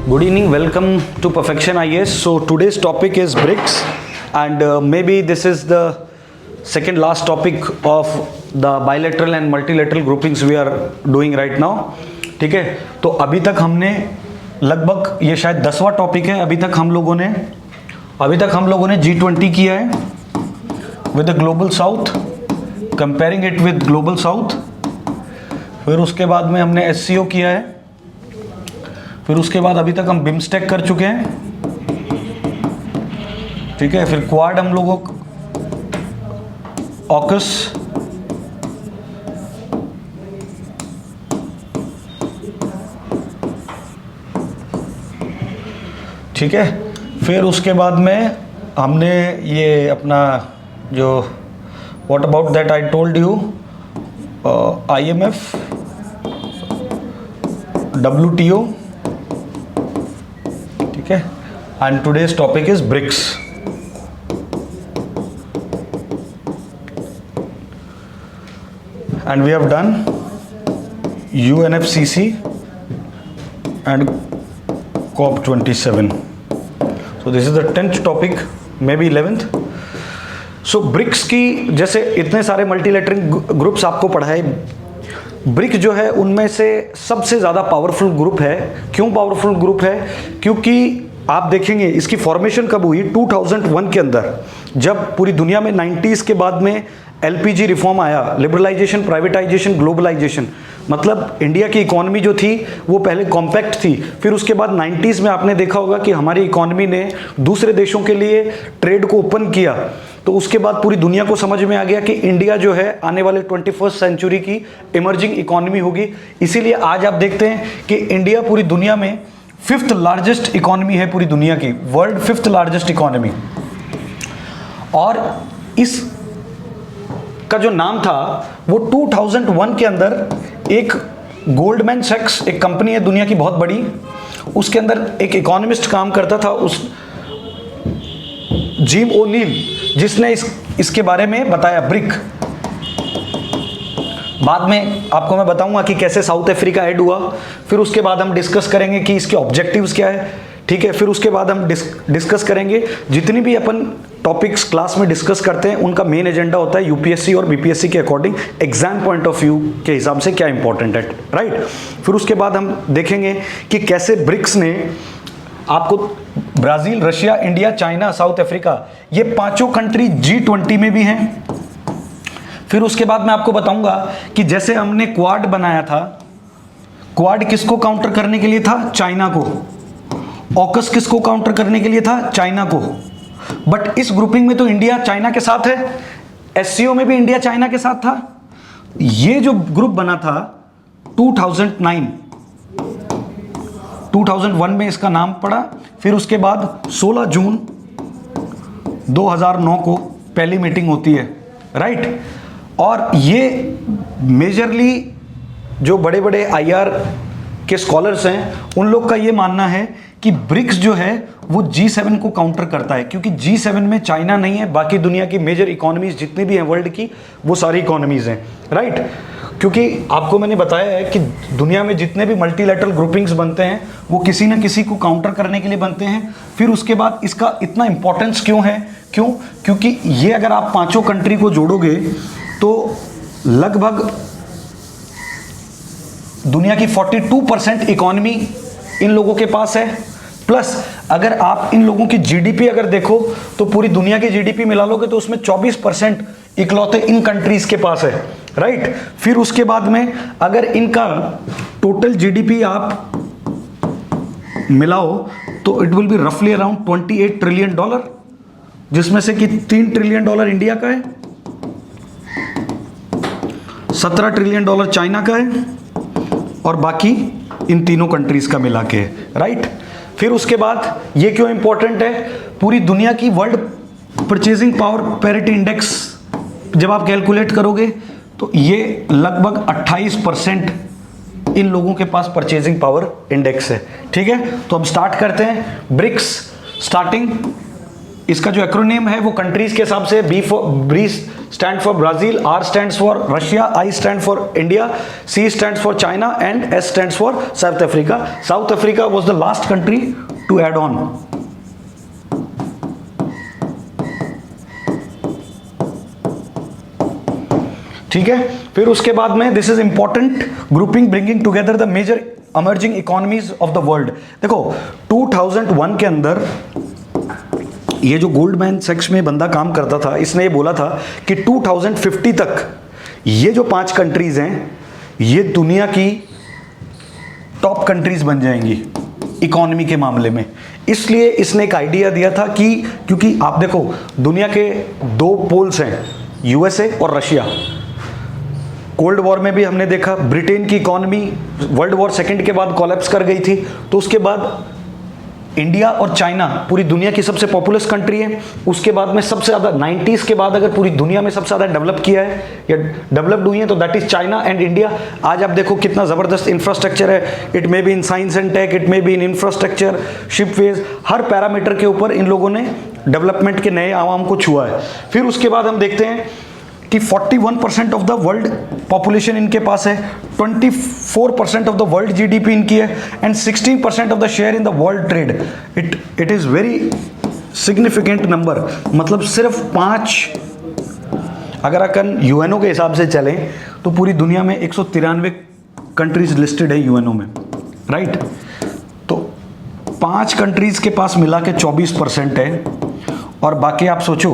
Good evening, welcome to Perfection IAS. So today's topic is BRICS, and maybe this is the second last topic of the bilateral and multilateral groupings we are doing right now. ठीक है, तो अभी तक हमने लगभग ये शायद 10वां topic है. अभी तक हम लोगों ने G20 किया है with the global south, comparing it with global south. फिर उसके बाद में हमने SCO किया है. फिर उसके बाद अभी तक हम बिम्स्टेक कर चुके हैं. ठीक है, फिर क्वाड हम लोगों ऑकस, ठीक है. फिर उसके बाद में हमने ये अपना जो what about that I told you, IMF, WTO, ठीक है. And today's topic is BRICS. And we have done UNFCC and COP27. So this is the 10th topic, maybe 11th. So BRICS की जैसे इतने सारे मल्टीलेटरल ग्रुप्स आपको पढ़ाए, brick जो है उनमें से सबसे ज़्यादा पावरफुल ग्रुप है. क्यों पावरफुल ग्रुप है? क्योंकि आप देखेंगे इसकी फॉर्मेशन कब हुई, 2001 के अंदर, जब पूरी दुनिया में 90s के बाद में LPG रिफॉर्म आया, लिबरलाइजेशन, प्राइवेटाइजेशन, ग्लोबलाइजेशन. मतलब इंडिया की इकोनॉमी जो थी वो पहले कॉम्पैक्ट थी. फिर उसके बाद 90s में आपने देखा होगा कि हमारी इकोनॉमी ने दूसरे देशों के लिए ट्रेड को ओपन किया. तो उसके बाद पूरी दुनिया को समझ में आ गया कि इंडिया जो है आने वाले 21st सेंचुरी की इमर्जिंग इकोनॉमी होगी. इसीलिए आज आप देखते हैं कि इंडिया पूरी दुनिया में 5th लार्जेस्ट इकोनॉमी है, पूरी दुनिया की वर्ल्ड 5th लार्जेस्ट इकोनॉमी. और इस का जो नाम था वो 2001 के अंदर एक गोल्डमैन सैक्स, एक कंपनी है दुनिया की बहुत बड़ी, उसके अंदर एक इकोनॉमिस्ट काम करता था, उस जिम ओ'नील, जिसने इसके बारे में बताया ब्रिक. बाद में आपको मैं बताऊंगा कि कैसे साउथ अफ्रीका ऐड हुआ. फिर उसके बाद हम डिस्कस करेंगे कि इसके ऑब्जेक्टिव्स क्या है. ठीक है, फिर उसके बाद हम डिस्कस करेंगे जितनी भी अपन टॉपिक्स क्लास में डिस्कस करते हैं उनका मेन एजेंडा होता है UPSC और BPSC के according exam point of view के हिसाब से क्या इंपॉर्टेंट है, राइट. फिर उसके बाद हम देखेंगे कि कैसे ब्रिक्स ने आपको Brazil, Russia, India, China, south Africa, ये पांचों कंट्री G20 में भी हैं. फिर उसके बाद मैं आपको बताऊंगा कि जैसे हमने क्वाड बनाया था, क्वाड किसको काउंटर करने के लिए था? चाइना को. ऑकस किसको काउंटर करने के लिए था? चाइना को. बट इस ग्रुपिंग में तो इंडिया चाइना के साथ है. SCO में भी इंडिया चाइना के साथ था. ये जो ग्रुप बना था 2001 में इसका नाम पड़ा. फिर उसके बाद 16 जून 2009 को पहली मीटिंग होती है, राइट. और ये मेजरली जो बड़े बड़े IR के स्कॉलर्स हैं उन लोग का ये मानना है कि ब्रिक्स जो है वो G7 को काउंटर करता है, क्योंकि G7 में चाइना नहीं है, बाकी दुनिया की मेजर इकोनॉमीज जितनी भी हैं वर्ल्ड की वो सारी इकोनॉमीज हैं, राइट. क्योंकि आपको मैंने बताया है कि दुनिया में जितने भी मल्टीलैटरल ग्रुपिंग्स बनते हैं वो किसी न किसी को काउंटर करने के लिए बनते हैं. फिर उसके बाद इसका इतना इंपॉर्टेंस क्यों है? क्योंकि ये अगर आप पांचों कंट्री को जोड़ोगे तो लगभग दुनिया की 42% इकोनॉमी इन लोगों के पास है. प्लस अगर आप इन लोगों की GDP अगर देखो तो पूरी दुनिया की GDP मिला लोगे तो उसमें 24% इकलौते इन कंट्रीज के पास है, राइट. फिर उसके बाद में अगर इनका टोटल GDP आप मिलाओ तो इट विल बी रफली अराउंड $28 ट्रिलियन, जिसमें से कि $3 ट्रिलियन इंडिया का है, $17 ट्रिलियन चाइना का है और बाकी इन तीनों कंट्रीज का मिला के, राइट. फिर उसके बाद ये क्यों इंपॉर्टेंट है? पूरी दुनिया की world purchasing power parity index जब आप कैलकुलेट करोगे तो ये लगभग 28% इन लोगों के पास परचेजिंग पावर इंडेक्स है. ठीक है, तो अब स्टार्ट करते हैं. ब्रिक्स स्टार्टिंग इसका जो एक्रोनिम है वो कंट्रीज के हिसाब से B stand for Brazil, R stands for Russia, I stand for India, C stands for China and S stands for South Africa. South Africa was the last country to add on. ठीक है. फिर उसके बाद में this is important grouping bringing together the major emerging economies of the world. देखो 2001 के अंदर ये जो गोल्डमैन सैक्स में बंदा काम करता था, इसने ये बोला था कि 2050 तक ये जो 5 कंट्रीज हैं ये दुनिया की टॉप कंट्रीज बन जाएंगी इकोनॉमी के मामले में. इसलिए इसने एक आइडिया दिया था कि क्योंकि आप देखो दुनिया के 2 पोल्स हैं, USA और रशिया. कोल्ड वॉर में भी हमने देखा ब्रिटेन की इकोनॉमी वर्ल्ड वॉर सेकंड के बाद कोलैप्स कर गई थी. तो उसके बाद इंडिया और चाइना पूरी दुनिया की सबसे पॉपुलस कंट्री है. उसके बाद में सबसे ज़्यादा 90s के बाद अगर पूरी दुनिया में सबसे ज़्यादा डेवलप किया है या डेवलप्ड हुई है तो that is China and India. आज आप देखो कितना ज़बरदस्त इंफ्रास्ट्रक्चर है. It may be in science and tech, it may be in infrastructure, shipways, हर पैरामीटर के ऊपर इन लोगों ने डेवलपमेंट के नए आवाम को छुआ है. फिर उसके बाद हम देखते हैं कि 41% ऑफ द वर्ल्ड पॉपुलेशन इनके पास है, 24% ऑफ द वर्ल्ड GDP इनकी है and 16% of the share in the world trade. It is very significant number. मतलब सिर्फ 5, अगर अपन UNO के हिसाब से चलें तो पूरी दुनिया में 193 कंट्रीज लिस्टेड है UNO में, राइट. तो 5 कंट्रीज के पास मिला के 24% है और बाकी आप सोचो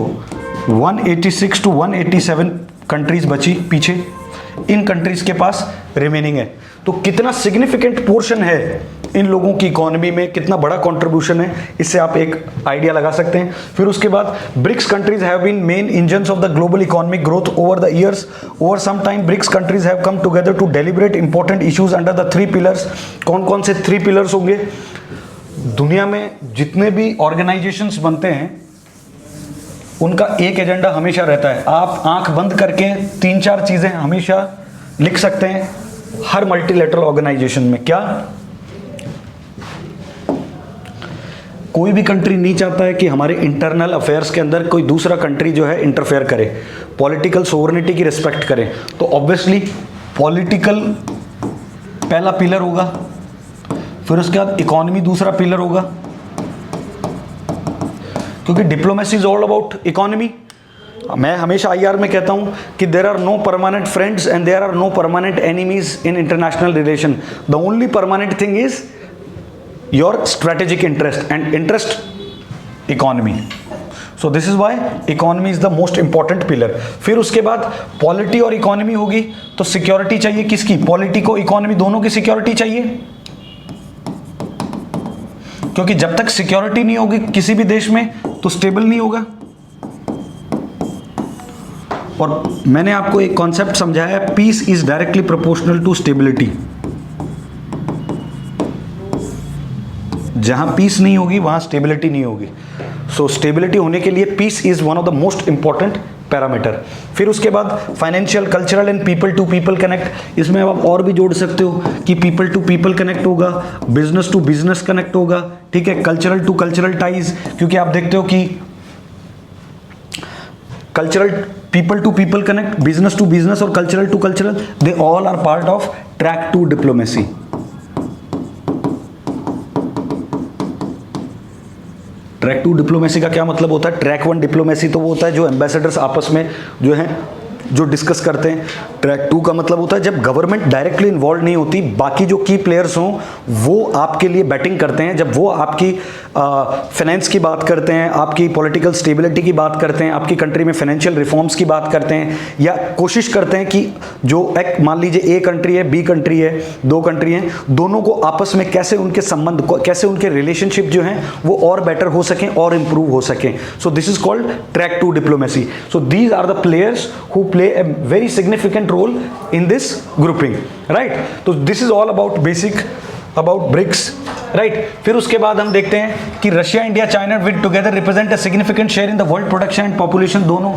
186 to 187 कंट्रीज बची पीछे, इन कंट्रीज के पास रिमेनिंग है. तो कितना सिग्निफिकेंट पोर्शन है इन लोगों की इकोनॉमी में, कितना बड़ा कंट्रीब्यूशन है, इससे आप एक आइडिया लगा सकते हैं. फिर उसके बाद BRICS countries have been main engines of the global economic growth over the years. Over some time BRICS countries have come together to deliberate important issues under the 3 pillars. कौन कौन से 3 पिलर्स होंगे? दुनिया में जितने भी ऑर्गेनाइजेशंस बनते हैं उनका एक एजेंडा हमेशा रहता है. आप आंख बंद करके 3-4 चीजें हमेशा लिख सकते हैं हर मल्टीलेटरल ऑर्गेनाइजेशन में. क्या कोई भी कंट्री नहीं चाहता है कि हमारे इंटरनल अफेयर्स के अंदर कोई दूसरा कंट्री जो है इंटरफेयर करे, पॉलिटिकल सोवरेनिटी की रिस्पेक्ट करे. तो ऑब्वियसली पॉलिटिकल पहला पिलर होगा, फिर उसके बाद इकोनॉमी दूसरा पिलर होगा, क्योंकि diplomacy is all about economy. मैं हमेशा IR में कहता हूं कि there are no permanent friends and there are no permanent enemies in international relation. The only permanent thing is your strategic interest and interest economy. So this is why economy is the most important pillar. फिर उसके बाद polity और economy होगी तो security चाहिए. किसकी? Polity को, economy दोनों की सिक्योरिटी चाहिए. क्योंकि जब तक सिक्योरिटी नहीं होगी किसी भी देश में तो स्टेबल नहीं होगा. और मैंने आपको एक कॉन्सेप्ट समझाया, peace is directly proportional to stability. जहां पीस नहीं होगी वहां स्टेबिलिटी नहीं होगी. सो स्टेबिलिटी होने के लिए peace is one of the most important parameter. फिर उसके बाद financial, cultural and people to people connect. इसमें आप और भी जोड़ सकते हो कि पीपल टू पीपल कनेक्ट होगा, बिजनेस टू बिजनेस कनेक्ट होगा, ठीक है, कल्चरल टू कल्चरल टाइज. क्योंकि आप देखते हो कि cultural, people to people connect, business to business और cultural to cultural, they all are part of track two diplomacy. Track 2 diplomacy का क्या मतलब होता है? ट्रैक 1 डिप्लोमेसी तो वो होता है जो एम्बेसडर्स आपस में जो है जो डिस्कस करते हैं. ट्रैक 2 का मतलब होता है जब गवर्नमेंट डायरेक्टली इन्वॉल्व नहीं होती, बाकी जो की प्लेयर्स हों वो आपके लिए बैटिंग करते हैं. जब वो आपकी फाइनेंस की बात करते हैं, आपकी पॉलिटिकल स्टेबिलिटी की बात करते हैं, आपकी कंट्री में फाइनेंशियल रिफॉर्म्स की बात करते हैं, या कोशिश करते हैं कि जो एक मान लीजिए A कंट्री है, B कंट्री है, 2 कंट्री हैं, दोनों को आपस में कैसे उनके संबंध, कैसे उनके रिलेशनशिप जो हैं वो और बेटर हो सकें और इंप्रूव हो सकें. So this is called track 2 diplomacy. So these are the players who play a very significant role in this grouping, right? तो this is all about basic about BRICS, right? फिर उसके बाद हम देखते हैं कि Russia, India, China with together represent a significant share in the world production and population. दोनों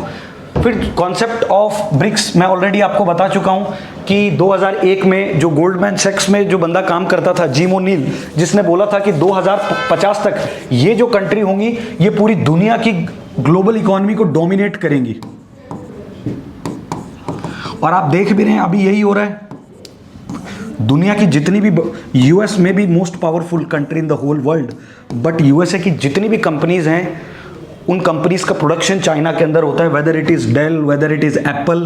फिर कॉन्सेप्ट ऑफ ब्रिक्स मैं ऑलरेडी आपको बता चुका हूं कि 2001 में जो गोल्डमैन सैक्स में जो बंदा काम करता था जिम ओनील, जिसने बोला था कि 2050 तक ये जो कंट्री होंगी ये पूरी दुनिया की ग्लोबल इकोनॉमी को डोमिनेट करेंगी। और आप देख भी रहे हैं अभी यही हो रहा है। दुनिया की जितनी भी, यूएस में भी most powerful country in the whole world, but USA की जितनी भी कंपनीज हैं उन कंपनीज का प्रोडक्शन चाइना के अंदर होता है, whether it is Dell, whether it is Apple.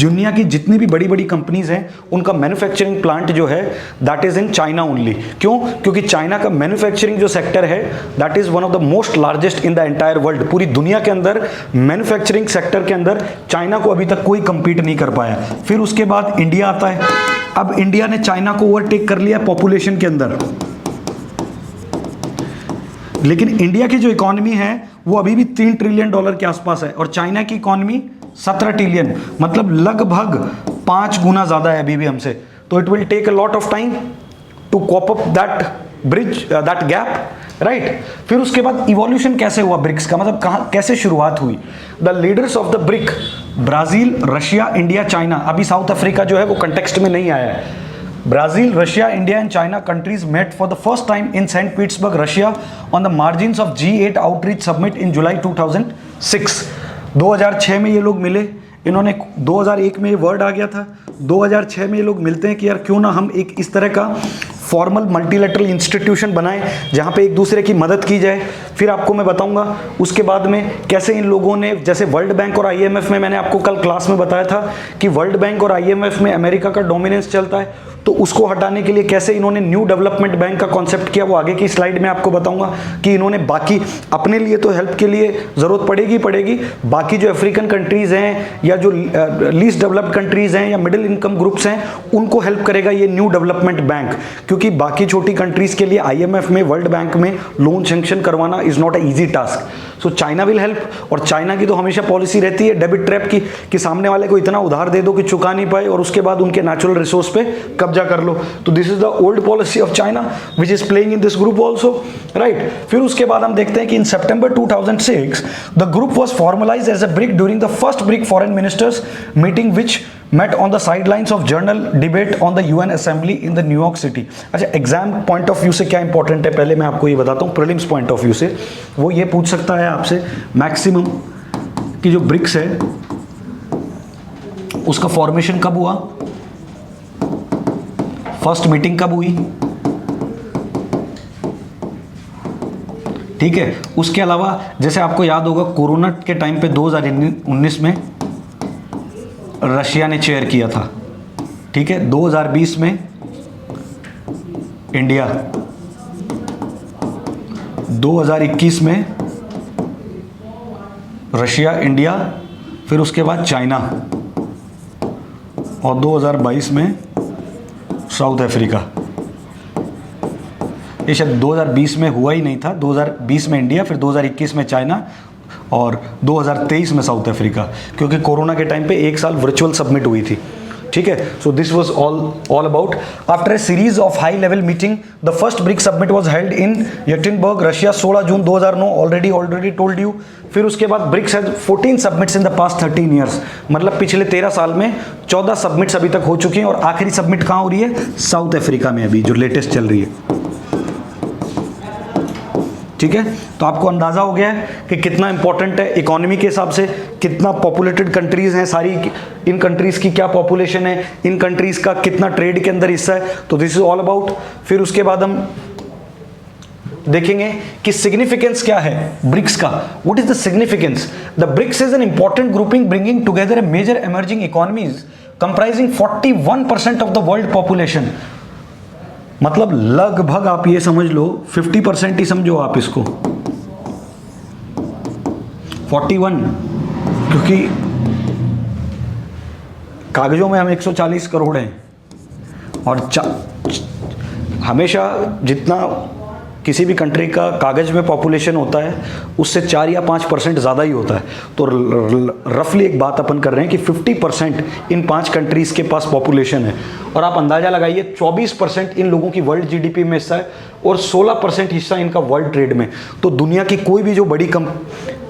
दुनिया की जितनी भी बड़ी बड़ी कंपनीज हैं उनका मैन्युफैक्चरिंग प्लांट जो है that is in China only. क्यों? क्योंकि चाइना का मैन्युफैक्चरिंग जो सेक्टर है that is one of the most largest in the entire world. पूरी दुनिया के अंदर मैन्युफैक्चरिंग सेक्टर के अंदर चाइना को अभी तक कोई compete नहीं कर पाया। फिर उसके बाद इंडिया आता है। अब इंडिया ने चाइना को ओवरटेक कर लिया पॉपुलेशन के अंदर, लेकिन इंडिया की जो इकोनॉमी है वो अभी भी $3 ट्रिलियन के आसपास है और चाइना की इकोनॉमी 17 ट्रिलियन, मतलब लगभग 5 गुना ज़्यादा है अभी भी हमसे। तो it will take a lot of time to cope up that bridge, that gap, right. फिर उसके बाद इवोल्यूशन कैसे हुआ ब्रिक्स का, मतलब कहाँ कैसे शुरुआत हुई। The leaders of the brick, Brazil, Russia, India, China. अभी साउथ अफ्रीका जो है वो कंटेक्स्ट में नहीं आया है। Brazil, Russia, India and China countries met for the first time in St. Petersburg, Russia on the margins of G8 Outreach Summit in July 2006. 2006 में ये लोग मिले। इन्होंने 2001 में ये वर्ड आ गया था, 2006 में ये लोग मिलते हैं कि यार क्यों ना हम एक इस तरह का फॉर्मल मल्टीलेटरल इंस्टीट्यूशन बनाएं जहाँ पे एक दूसरे की मदद की जाए। फिर आपको मैं बताऊंगा उसके बाद में कैसे इन लोगों ने, जैसे वर्ल्ड बैंक और आईएमएफ में, मैंने आपको कल क्लास में बताया था कि वर्ल्ड बैंक और आईएमएफ में अमेरिका का डोमिनेंस चलता है, तो उसको हटाने के लिए कैसे इन्होंने न्यू डेवलपमेंट बैंक का कॉन्सेप्ट किया, वो आगे की स्लाइड में आपको बताऊंगा कि इन्होंने बाकी अपने लिए तो हेल्प के लिए ज़रूरत पड़ेगी, बाकी जो अफ्रीकन कंट्रीज़ हैं या जो लीस्ट डेवलप्ड कंट्रीज़ हैं या मिडिल इनकम ग्रुप्स हैं उनको हेल्प करेगा ये न्यू डेवलपमेंट बैंक। क्योंकि बाकी छोटी कंट्रीज़ के लिए आईएमएफ में, वर्ल्ड बैंक में लोन सेंक्शन करवाना is not a easy task. So China will help. और चाइना की तो हमेशा पॉलिसी रहती है डेबिट ट्रैप की कि सामने वाले को इतना उधार दे दो कि चुका नहीं पाए और उसके बाद उनके नेचुरल रिसोर्स पे कब्जा कर लो। तो this is the old policy of China which is playing in this group also, right. फिर उसके बाद हम देखते हैं कि in September 2006 the group was formalised as a BRIC during the first BRIC foreign ministers meeting which met on the sidelines of journal debate on the UN Assembly in the New York City। अच्छा, exam point of view से क्या important है पहले मैं आपको ये बताता हूँ। प्रीलिम्स पॉइंट ऑफ व्यू से वो ये पूछ सकता है आपसे मैक्सिमम कि जो ब्रिक्स है उसका फॉर्मेशन कब हुआ, फर्स्ट मीटिंग कब हुई, ठीक है। उसके अलावा जैसे आपको याद होगा कोरोना के टाइम पे 2019 में रशिया ने चेयर किया था, ठीक है। 2020 में इंडिया, 2021 में रशिया, इंडिया, फिर उसके बाद चाइना और 2022 में साउथ अफ्रीका। ये शायद 2020 में हुआ ही नहीं था, 2020 में इंडिया, फिर 2021 में चाइना और 2023 में साउथ अफ्रीका, क्योंकि कोरोना के टाइम पे एक साल वर्चुअल सबमिट हुई थी, ठीक है। So this was all about. After a series of high level meeting the first BRIC summit was held in Yekaterinburg, Russia 16 June 2009, already told you. फिर उसके बाद BRICS has 14 summits in the past 13 years, मतलब पिछले 13 साल में 14 submits अभी तक हो चुकी हैं और आखिरी सबमिट कहाँ हो रही है, साउथ अफ्रीका में अभी जो लेटेस्ट चल रही है, ठीक है। तो आपको अंदाजा हो गया है कि कितना इंपॉर्टेंट है इकोनॉमी के हिसाब से, कितना पॉपुलेटेड कंट्रीज हैं सारी, इन कंट्रीज की क्या पॉपुलेशन है, इन कंट्रीज का कितना ट्रेड के अंदर हिस्सा है। तो दिस इज ऑल अबाउट। फिर उसके बाद हम देखेंगे कि सिग्निफिकेंस क्या है ब्रिक्स का, what is the significance. The BRICS is an important grouping bringing together a major emerging economies comprising 41% of the world population. मतलब लगभग आप ये समझ लो 50% ही समझो आप इसको, 41, क्योंकि कागजों में हम 140 करोड़ हैं और हमेशा जितना किसी भी कंट्री का कागज में पॉपुलेशन होता है उससे 4 या 5% ज़्यादा ही होता है। तो रफली एक बात अपन कर रहे हैं कि 50% इन 5 कंट्रीज़ के पास पॉपुलेशन है और आप अंदाज़ा लगाइए 24% इन लोगों की वर्ल्ड जीडीपी में हिस्सा है और 16% हिस्सा इनका वर्ल्ड ट्रेड में। तो दुनिया की कोई भी जो बड़ी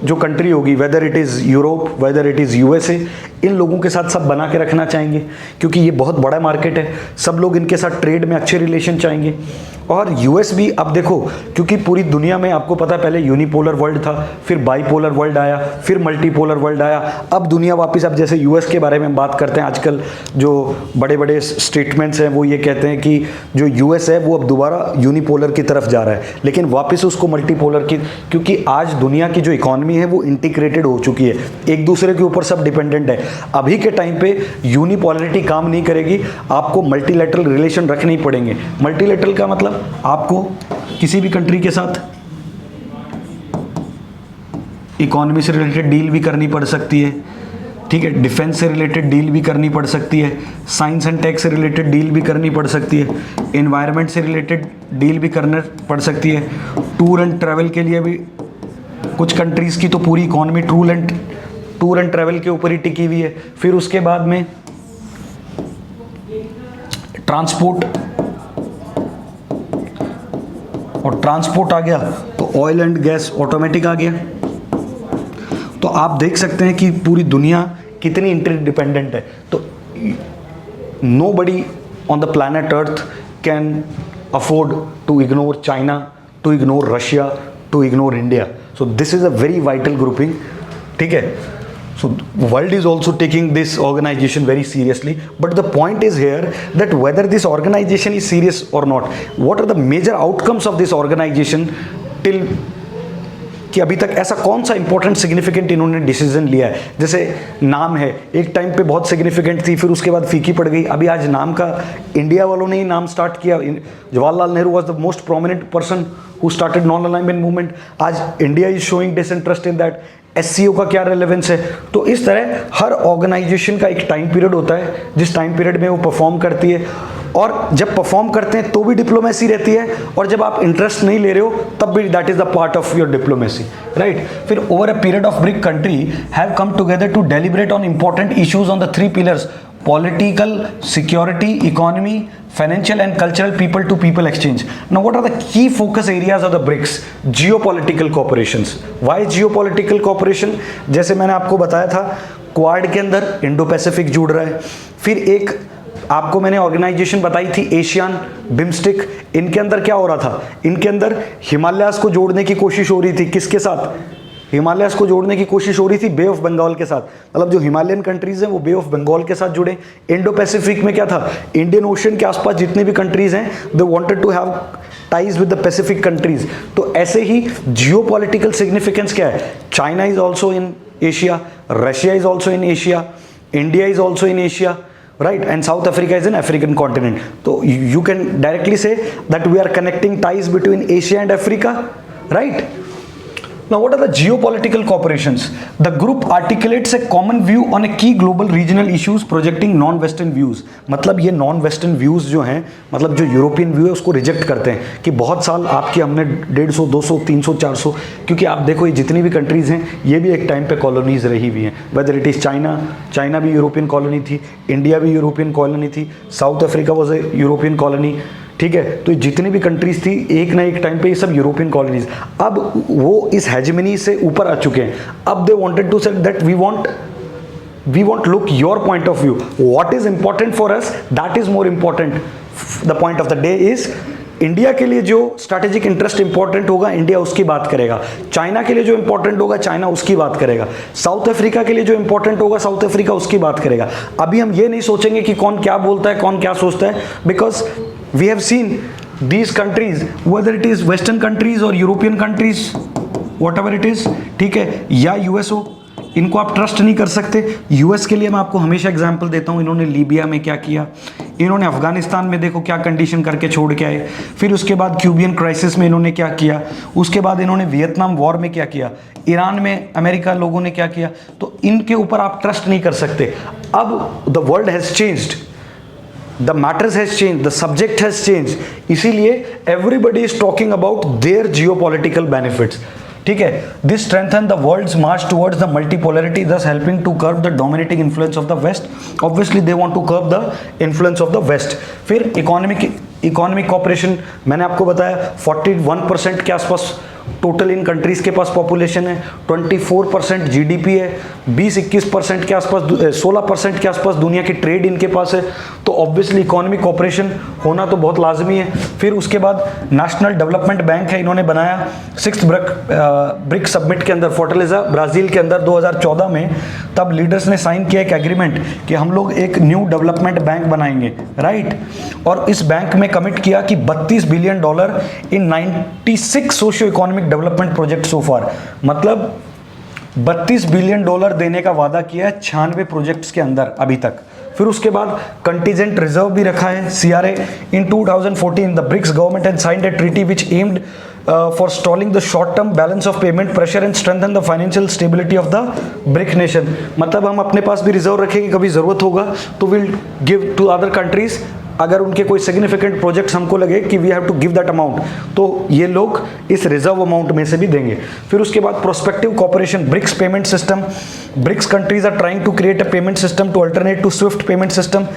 जो कंट्री होगी, whether it is Europe, whether it is USA, इन लोगों के साथ सब बना के रखना चाहेंगे क्योंकि ये बहुत बड़ा मार्केट है, सब लोग इनके साथ ट्रेड में अच्छे रिलेशन चाहेंगे। और यूएस भी अब देखो, क्योंकि पूरी दुनिया में आपको पता है पहले यूनिपोलर वर्ल्ड था, फिर बाईपोलर वर्ल्ड आया, फिर मल्टीपोलर वर्ल्ड आया, अब दुनिया वापस, अब जैसे यूएस के बारे में बात करते हैं आजकल, जो बड़े बड़े स्टेटमेंट्स हैं वो ये कहते हैं कि जो यूएस है वो अब दोबारा यूनिपोलर की तरफ जा रहा है, लेकिन वापस उसको मल्टीपोलर की, क्योंकि आज दुनिया की जो इकॉनमी है वो इंटीग्रेटेड हो चुकी है, एक दूसरे के ऊपर सब डिपेंडेंट है। अभी के टाइम पे यूनिपोलरिटी काम नहीं करेगी, आपको मल्टीलैटरल रिलेशन रखने ही पड़ेंगे। मल्टीलैटरल का मतलब आपको किसी भी कंट्री के साथ इकोनॉमी से रिलेटेड डील भी करनी पड़ सकती है, ठीक है, डिफेंस से रिलेटेड डील भी करनी पड़ सकती है, साइंस एंड टेक से रिलेटेड डील भी करनी पड़ सकती है, एनवायरनमेंट से रिलेटेड डील भी करना पड़ सकती है, टूर एंड ट्रैवल के लिए भी कुछ कंट्रीज़ की तो पूरी इकोनॉमी टूर एंड ट्रैवल के ऊपर ही टिकी हुई है। फिर उसके बाद में ट्रांसपोर्ट, और ट्रांसपोर्ट आ गया तो ऑयल एंड गैस ऑटोमेटिक आ गया। तो आप देख सकते हैं कि पूरी दुनिया कितनी इंटरडिपेंडेंट है। तो nobody on the planet earth can afford to ignore China, to ignore Russia, to ignore India. So this is a very vital grouping, ठीक है। So world is also taking this organization very seriously, but the point is here that whether this organization is serious or not, what are the major outcomes of this organization till कि अभी तक ऐसा कौन सा important significant इन्होंने decision लिया है। जैसे नाम है, एक टाइम पे बहुत सिग्निफिकेंट थी, फिर उसके बाद फीकी पड़ गई। अभी आज नाम का इंडिया वालों ने ही नाम स्टार्ट किया। Jawaharlal Nehru was the most prominent person who started non alignment movement. आज India is showing disinterest in that. SCO का क्या रेलेवेंस है। तो इस तरह हर ऑर्गेनाइजेशन का एक टाइम पीरियड होता है जिस टाइम पीरियड में वो परफॉर्म करती है, और जब परफॉर्म करते हैं तो भी डिप्लोमेसी रहती है, और जब आप इंटरेस्ट नहीं ले रहे हो तब भी that is the part of your diplomacy, right. फिर over a period of BRIC country have come together to deliberate on important issues on the three pillars: political, security, economy, financial and cultural people-to-people exchange. Now what are the key focus areas of the BRICS? Geopolitical cooperations. Why geopolitical cooperation? जैसे मैंने आपको बताया था, quad के अंदर Indo Pacific जुड़ रहा है। फिर एक आपको मैंने ऑर्गेनाइजेशन बताई थी एशियन बिम्स्टिक, इनके अंदर क्या हो रहा था, इनके अंदर हिमालयास को जोड़ने की कोशिश हो रही थी। किसके साथ? हिमालयस को जोड़ने की कोशिश हो रही थी बे ऑफ बंगाल के साथ। मतलब जो हिमालयन कंट्रीज हैं वो बे ऑफ बंगाल के साथ जुड़े। इंडो पैसिफिक में क्या था, इंडियन ओशन के आसपास जितने भी कंट्रीज हैं they wanted to have ties with the Pacific countries. तो ऐसे ही जियोपॉलिटिकल सिग्निफिकेंस क्या है, China is also in Asia, Russia is also in Asia, India is also in Asia, right, and South Africa is an African continent. So you can directly say that we are connecting ties between Asia and Africa, right? Now what are the geopolitical cooperations? The group articulates a common view on a key global regional issues projecting non-western views. मतलब ये non-western views जो हैं, मतलब जो European view है उसको reject करते हैं कि बहुत साल आपकी हमने 150, 200, 300, 400, क्योंकि आप देखो ये जितनी भी कंट्रीज़ हैं ये भी एक टाइम पे कॉलोनीज़ रही हुई हैं। Weather it is China, China भी यूरोपियन कॉलोनी थी, इंडिया भी यूरोपियन कॉलोनी थी, south Africa was a European colony, ठीक है। तो जितनी भी कंट्रीज थी एक ना एक टाइम पे ये सब यूरोपियन कॉलोनीज, अब वो इस हेजमनी से ऊपर आ चुके हैं। अब they wanted to say that we want look your point of view, what is important for us, that is more important. The point of the day is India के लिए जो स्ट्रैटेजिक इंटरेस्ट इंपॉर्टेंट होगा India उसकी बात करेगा, China के लिए जो इंपॉर्टेंट होगा चाइना उसकी बात करेगा, साउथ अफ्रीका के लिए जो इंपॉर्टेंट होगा साउथ अफ्रीका उसकी बात करेगा। अभी हम ये नहीं सोचेंगे कि कौन क्या बोलता है कौन क्या सोचता है, because we have seen these countries, whether it is western countries or European countries, whatever it is, ठीक है, या यूएस हो, इनको आप ट्रस्ट नहीं कर सकते। यूएस के लिए मैं आपको हमेशा एग्जांपल देता हूँ, इन्होंने लीबिया में क्या किया, इन्होंने अफगानिस्तान में देखो क्या कंडीशन करके छोड़ के आए, फिर उसके बाद क्यूबियन क्राइसिस में इन्होंने क्या किया, उसके बाद इन्होंने वियतनाम वॉर में क्या किया, ईरान में अमेरिका लोगों ने क्या किया। तो इनके ऊपर आप ट्रस्ट नहीं कर सकते। अब the world has changed, the matters has changed, the subject has changed, इसीलिए everybody is talking about their geopolitical benefits. ठीक है, this strengthen the world's march towards the multipolarity, thus helping to curb the dominating influence of the west. Obviously they want to curb the influence of the west. फिर economic cooperation, मैंने आपको बताया 41% के आसपास total इन countries के पास population है, 24% GDP है, 20-21% के आसपास 16% के आसपास दुनिया की ट्रेड इनके पास है। तो ऑब्वियसली इकोनॉमिक कॉपरेशन होना तो बहुत लाजमी है। फिर उसके बाद नेशनल डेवलपमेंट बैंक है, इन्होंने बनाया 6th ब्रिक समिट के अंदर, फोर्टलेजा ब्राज़ील के अंदर 2014 में। तब लीडर्स ने साइन किया एक एग्रीमेंट कि हम लोग एक न्यू डेवलपमेंट बैंक बनाएंगे, राइट। और इस बैंक में कमिट किया कि $32 billion in 96 socio economic development project so far, मतलब $32 बिलियन देने का वादा किया है 96 प्रोजेक्ट्स के अंदर अभी तक। फिर उसके बाद कंटीजेंट रिजर्व भी रखा है CRA। In 2014 the BRICS government had signed a treaty which aimed for stalling the short term balance of payment pressure and strengthen the financial stability of the BRIC nation। मतलब हम अपने पास भी reserve रखेंगे, कभी ज़रूरत होगा तो will give to other countries. अगर उनके कोई सिग्निफिकेंट प्रोजेक्ट्स हमको लगे कि we have to give that amount, तो ये लोग इस रिजर्व अमाउंट में से भी देंगे। फिर उसके बाद prospective cooperation, BRICS payment system, BRICS countries are trying to create a payment system to alternate to SWIFT payment system.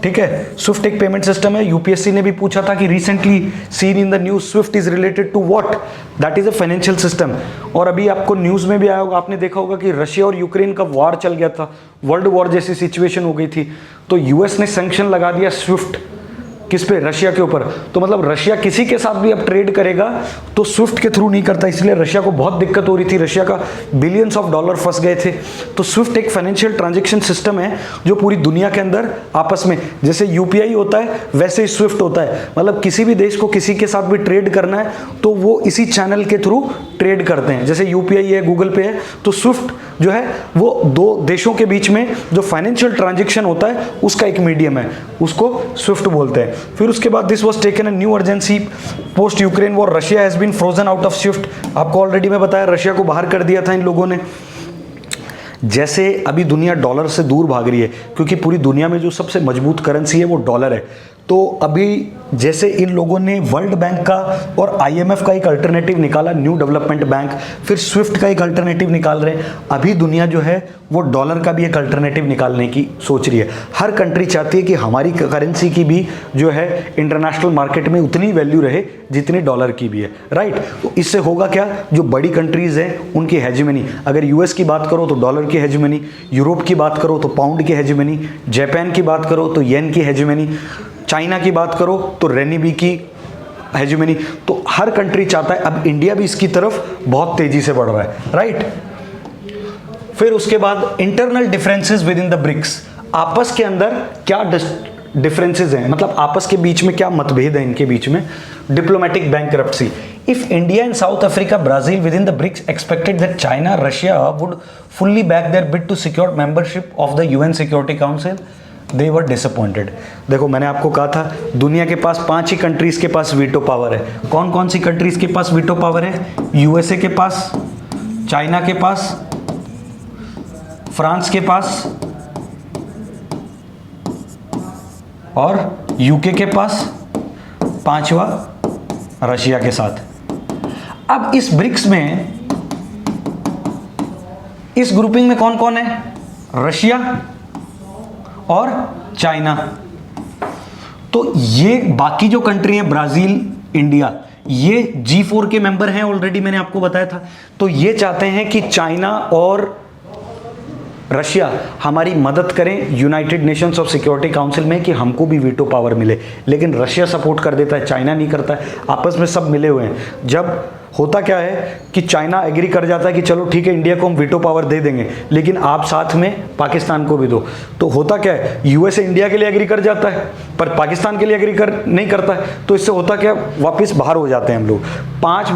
ठीक है, स्विफ्ट एक पेमेंट सिस्टम है। यूपीएससी ने भी पूछा था कि recently seen in the news SWIFT is related to what, that is a financial system. और अभी आपको न्यूज में भी आया होगा, आपने देखा होगा कि रशिया और यूक्रेन का वॉर चल गया था, वर्ल्ड वॉर जैसी सिचुएशन हो गई थी, तो यूएस ने सैंक्शन लगा दिया स्विफ्ट किस पे, रशिया के ऊपर। तो मतलब रशिया किसी के साथ भी अब ट्रेड करेगा तो स्विफ्ट के थ्रू नहीं करता, इसलिए रशिया को बहुत दिक्कत हो रही थी, रशिया का बिलियंस ऑफ डॉलर फंस गए थे। तो स्विफ्ट एक फाइनेंशियल ट्रांजैक्शन सिस्टम है जो पूरी दुनिया के अंदर आपस में, जैसे यूपीआई होता है वैसे ही स्विफ्ट होता है। मतलब किसी भी देश को किसी के साथ भी ट्रेड करना है तो वो इसी चैनल के थ्रू ट्रेड करते हैं। जैसे यूपीआई है, गूगल पे है, तो स्विफ्ट जो है वो दो देशों के बीच में जो फाइनेंशियल ट्रांजैक्शन होता है उसका एक मीडियम है, उसको स्विफ्ट बोलते हैं। फिर उसके बाद this was taken a new urgency post Ukraine war, Russia has been frozen out of SWIFT. आपको ऑलरेडी मैं बताया रशिया को बाहर कर दिया था इन लोगों ने। जैसे अभी दुनिया डॉलर से दूर भाग रही है, क्योंकि पूरी दुनिया में जो सबसे मजबूत करेंसी है वो डॉलर है, तो अभी जैसे इन लोगों ने वर्ल्ड बैंक का और आईएमएफ का एक अल्टरनेटिव निकाला, न्यू डेवलपमेंट बैंक, फिर स्विफ्ट का एक अल्टरनेटिव निकाल रहे हैं। अभी दुनिया जो है वो डॉलर का भी एक अल्टरनेटिव निकालने की सोच रही है। हर कंट्री चाहती है कि हमारी करेंसी की भी जो है इंटरनेशनल मार्केट में उतनी वैल्यू रहे जितनी डॉलर की भी है, राइट। तो इससे होगा क्या, जो बड़ी कंट्रीज हैं उनकी हेजिमनी, अगर यूएस की बात करो तो डॉलर की हेजिमनी, यूरोप की बात करो तो पाउंड की हेजिमनी, जापान की बात करो तो येन की हेजिमनी, चाइना की बात करो तो रेनिबी की हेजिमनी। तो हर कंट्री चाहता है, अब इंडिया भी इसकी तरफ बहुत तेजी से बढ़ रहा है, राइट। फिर उसके बाद internal differences within the BRICS, आपस के अंदर क्या डिफरेंसेस हैं, मतलब आपस के बीच में क्या मतभेद है इनके बीच में। Diplomatic bankruptcy, if India and South Africa, Brazil within the BRICS expected that China, Russia would fully back their bid to secure membership of the UN security council, they were disappointed. देखो मैंने आपको कहा था दुनिया के पास 5 ही countries के पास veto power है। कौन कौन सी कंट्रीज के पास वीटो पावर है? यूएसए के पास, चाइना के पास, फ्रांस के पास और यूके के पास, 5वां रशिया के साथ। अब इस ब्रिक्स में, इस ग्रुपिंग में कौन कौन है? रशिया और चाइना। तो ये बाकी जो कंट्री हैं, ब्राजील, इंडिया, ये G4 के मेंबर हैं, ऑलरेडी मैंने आपको बताया था। तो ये चाहते हैं कि चाइना और रशिया हमारी मदद करें United Nations of security Council में कि हमको भी वीटो पावर मिले, लेकिन रशिया सपोर्ट कर देता है, चाइना नहीं करता है। आपस में सब मिले हुए हैं। जब होता क्या है कि चाइना एग्री कर जाता है कि चलो ठीक है इंडिया को हम वीटो पावर दे देंगे, लेकिन आप साथ में पाकिस्तान को भी दो, तो होता क्या है, यूएसए इंडिया के लिए एग्री कर जाता है पर पाकिस्तान के लिए एग्री नहीं करता है। तो इससे होता क्या, वापस बाहर हो जाते हैं हम लोग। 5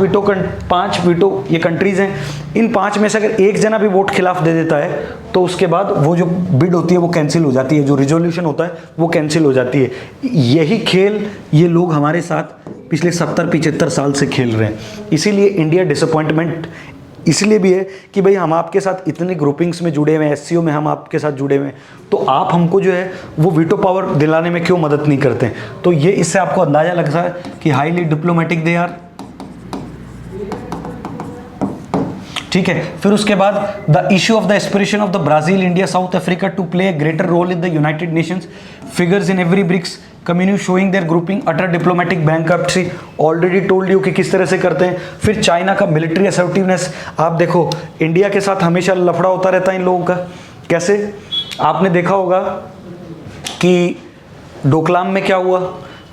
वीटो ये कंट्रीज हैं, इन 5 में से अगर एक जना भी वोट खिलाफ दे देता है तो उसके बाद वो जो बिड होती है वो कैंसिल हो जाती है, जो रिजोल्यूशन होता है वो कैंसिल हो जाती है। यही खेल ये लोग हमारे साथ पिछले 70-75 साल से खेल रहे हैं। इसीलिए इंडिया डिसअपॉइंटमेंट इसलिए भी है कि भाई हम आपके साथ इतने ग्रुपिंग्स में जुड़े हुए हैं, एससीओ में हम आपके साथ जुड़े हुए हैं, तो आप हमको जो है वो वीटो पावर दिलाने में क्यों मदद नहीं करते हैं। तो ये इससे आपको अंदाजा लगता है कि हाईली डिप्लोमेटिक दे आर। ठीक है। फिर उसके बाद the issue of the aspiration of the Brazil, India, South Africa to play a greater role in the United Nations, figures in every BRICS community showing their grouping utter diplomatic bankruptcy, already told you कि किस तरह से करते हैं। फिर China का military assertiveness, आप देखो इंडिया के साथ हमेशा लफड़ा होता रहता है इन लोगों का। कैसे? आपने देखा होगा कि डोकलाम में क्या हुआ,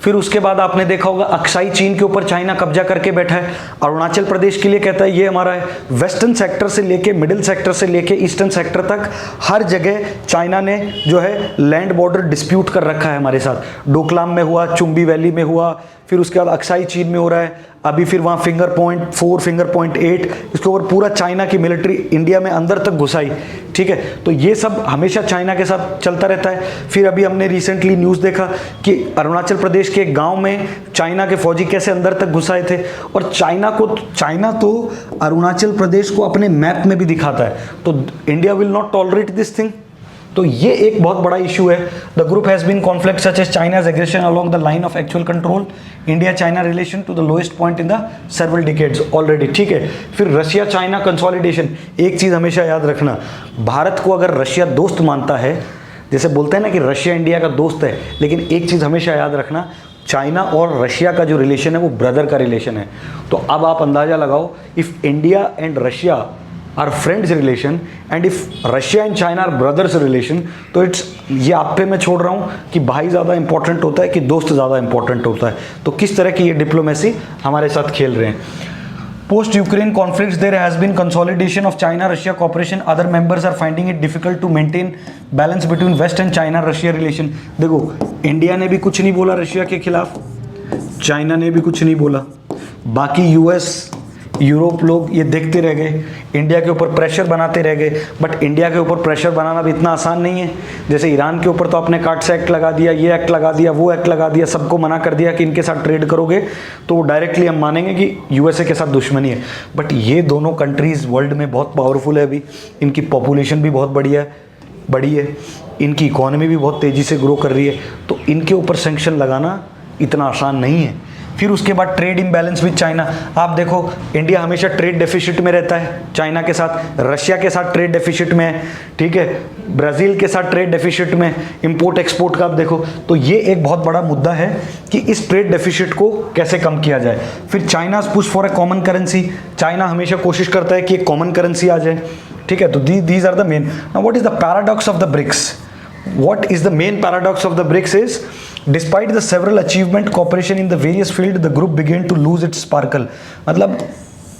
फिर उसके बाद आपने देखा होगा अक्साई चीन के ऊपर चाइना कब्जा करके बैठा है। अरुणाचल प्रदेश के लिए कहता है ये हमारा है। वेस्टर्न सेक्टर से लेके मिडिल सेक्टर से लेके ईस्टर्न सेक्टर तक हर जगह चाइना ने जो है लैंड बॉर्डर डिस्प्यूट कर रखा है हमारे साथ। डोकलाम में हुआ, चुंबी वैली में हुआ, फिर उसके बाद अक्साई चीन में हो रहा है, अभी फिर वहाँ फिंगर पॉइंट 4, फिंगर पॉइंट 8, इसके ऊपर पूरा चाइना की मिलिट्री इंडिया में अंदर तक घुसाई। ठीक है, तो ये सब हमेशा चाइना के साथ चलता रहता है। फिर अभी हमने रिसेंटली न्यूज़ देखा कि अरुणाचल प्रदेश के गांव में चाइना के फौजी कैसे अंदर तक घुसाए थे। और चाइना तो अरुणाचल प्रदेश को अपने मैप में भी दिखाता है। तो India will not tolerate this thing. तो ये एक बहुत बड़ा इशू है। The group has been conflict such as China's aggression along the line of actual control, India China relation to the lowest point in the several decades already. ठीक है, फिर Russia China consolidation. एक चीज़ हमेशा याद रखना, भारत को अगर रशिया दोस्त मानता है, जैसे बोलते हैं ना कि रशिया इंडिया का दोस्त है, लेकिन एक चीज़ हमेशा याद रखना, चाइना और रशिया का जो रिलेशन है वो ब्रदर का रिलेशन है। तो अब आप अंदाज़ा लगाओ, if India and Russia are friends relation and if Russia and China are brothers relation, तो इट्स, ये आप पे मैं छोड़ रहा हूँ कि भाई ज़्यादा इंपॉर्टेंट होता है कि दोस्त ज़्यादा इंपॉर्टेंट होता है। तो किस तरह की ये डिप्लोमेसी हमारे साथ खेल रहे हैं। Post Ukraine conflicts there has been consolidation of China Russia cooperation, other members are finding it difficult to maintain balance between west and China Russia relation. देखो, इंडिया ने भी कुछ नहीं बोला रशिया के खिलाफ, चाइना ने भी कुछ नहीं बोला, बाकी यूएस यूरोप लोग ये देखते रह गए, इंडिया के ऊपर प्रेशर बनाते रह गए। बट इंडिया के ऊपर प्रेशर बनाना भी इतना आसान नहीं है। जैसे ईरान के ऊपर तो आपने कार्ड्स एक्ट लगा दिया, ये एक्ट लगा दिया, वो एक्ट लगा दिया, सबको मना कर दिया कि इनके साथ ट्रेड करोगे तो डायरेक्टली हम मानेंगे कि यूएसए के साथ दुश्मनी है। बट ये दोनों कंट्रीज़ वर्ल्ड में बहुत पावरफुल है अभी, इनकी पॉपुलेशन भी बहुत बड़ी है, इनकी इकोनॉमी भी बहुत तेज़ी से ग्रो कर रही है, तो इनके ऊपर सैंक्शन लगाना इतना आसान नहीं है। फिर उसके बाद ट्रेड इम्बैलेंस विद चाइना। आप देखो, इंडिया हमेशा ट्रेड डेफिसिट में रहता है चाइना के साथ, रशिया के साथ ट्रेड डेफिसिट में है, ठीक है, ब्राज़ील के साथ ट्रेड डेफिसिट में, इंपोर्ट एक्सपोर्ट का आप देखो। तो ये एक बहुत बड़ा मुद्दा है कि इस ट्रेड डेफिसिट को कैसे कम किया जाए। फिर China push for a common currency, China हमेशा कोशिश करता है कि एक कॉमन करेंसी आ जाए। ठीक है, तो these are the main. Now what is the paradox of the BRICS? What is the main paradox of the BRICS is, despite the several achievement cooperation in the various field, the group began to lose its sparkle। मतलब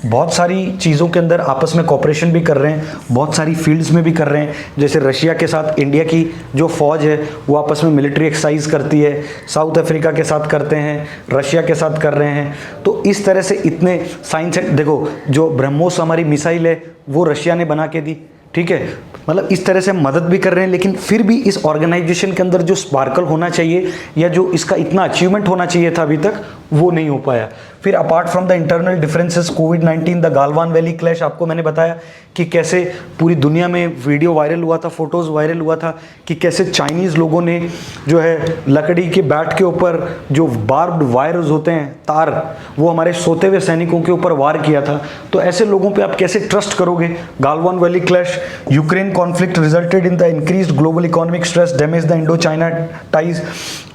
बहुत सारी चीज़ों के अंदर आपस में corporation भी कर रहे हैं, बहुत सारी फील्ड्स में भी कर रहे हैं। जैसे रशिया के साथ इंडिया की जो फ़ौज है वो आपस में मिलिट्री एक्सरसाइज करती है, साउथ अफ्रीका के साथ करते हैं, रशिया के साथ कर रहे हैं। तो इस तरह से इतने साइंस, देखो जो ब्रह्मोस हमारी मिसाइल है वो रशिया ने बना के दी। ठीक है, मतलब इस तरह से मदद भी कर रहे हैं, लेकिन फिर भी इस ऑर्गेनाइजेशन के अंदर जो स्पार्कल होना चाहिए या जो इसका इतना अचीवमेंट होना चाहिए था अभी तक, वो नहीं हो पाया। फिर apart from the internal differences, covid, the Galwan valley clash, आपको मैंने बताया कि कैसे पूरी दुनिया में वीडियो वायरल हुआ था, फोटोज़ वायरल हुआ था कि कैसे चाइनीज़ लोगों ने जो है लकड़ी के बैट के ऊपर जो बार्ब्ड वायर्स होते हैं, तार, वो हमारे सोते हुए सैनिकों के ऊपर वार किया था। तो ऐसे लोगों पे आप कैसे ट्रस्ट करोगे? Galwan valley clash, Ukraine conflict resulted in the increased global economic stress, damage the Indo China ties.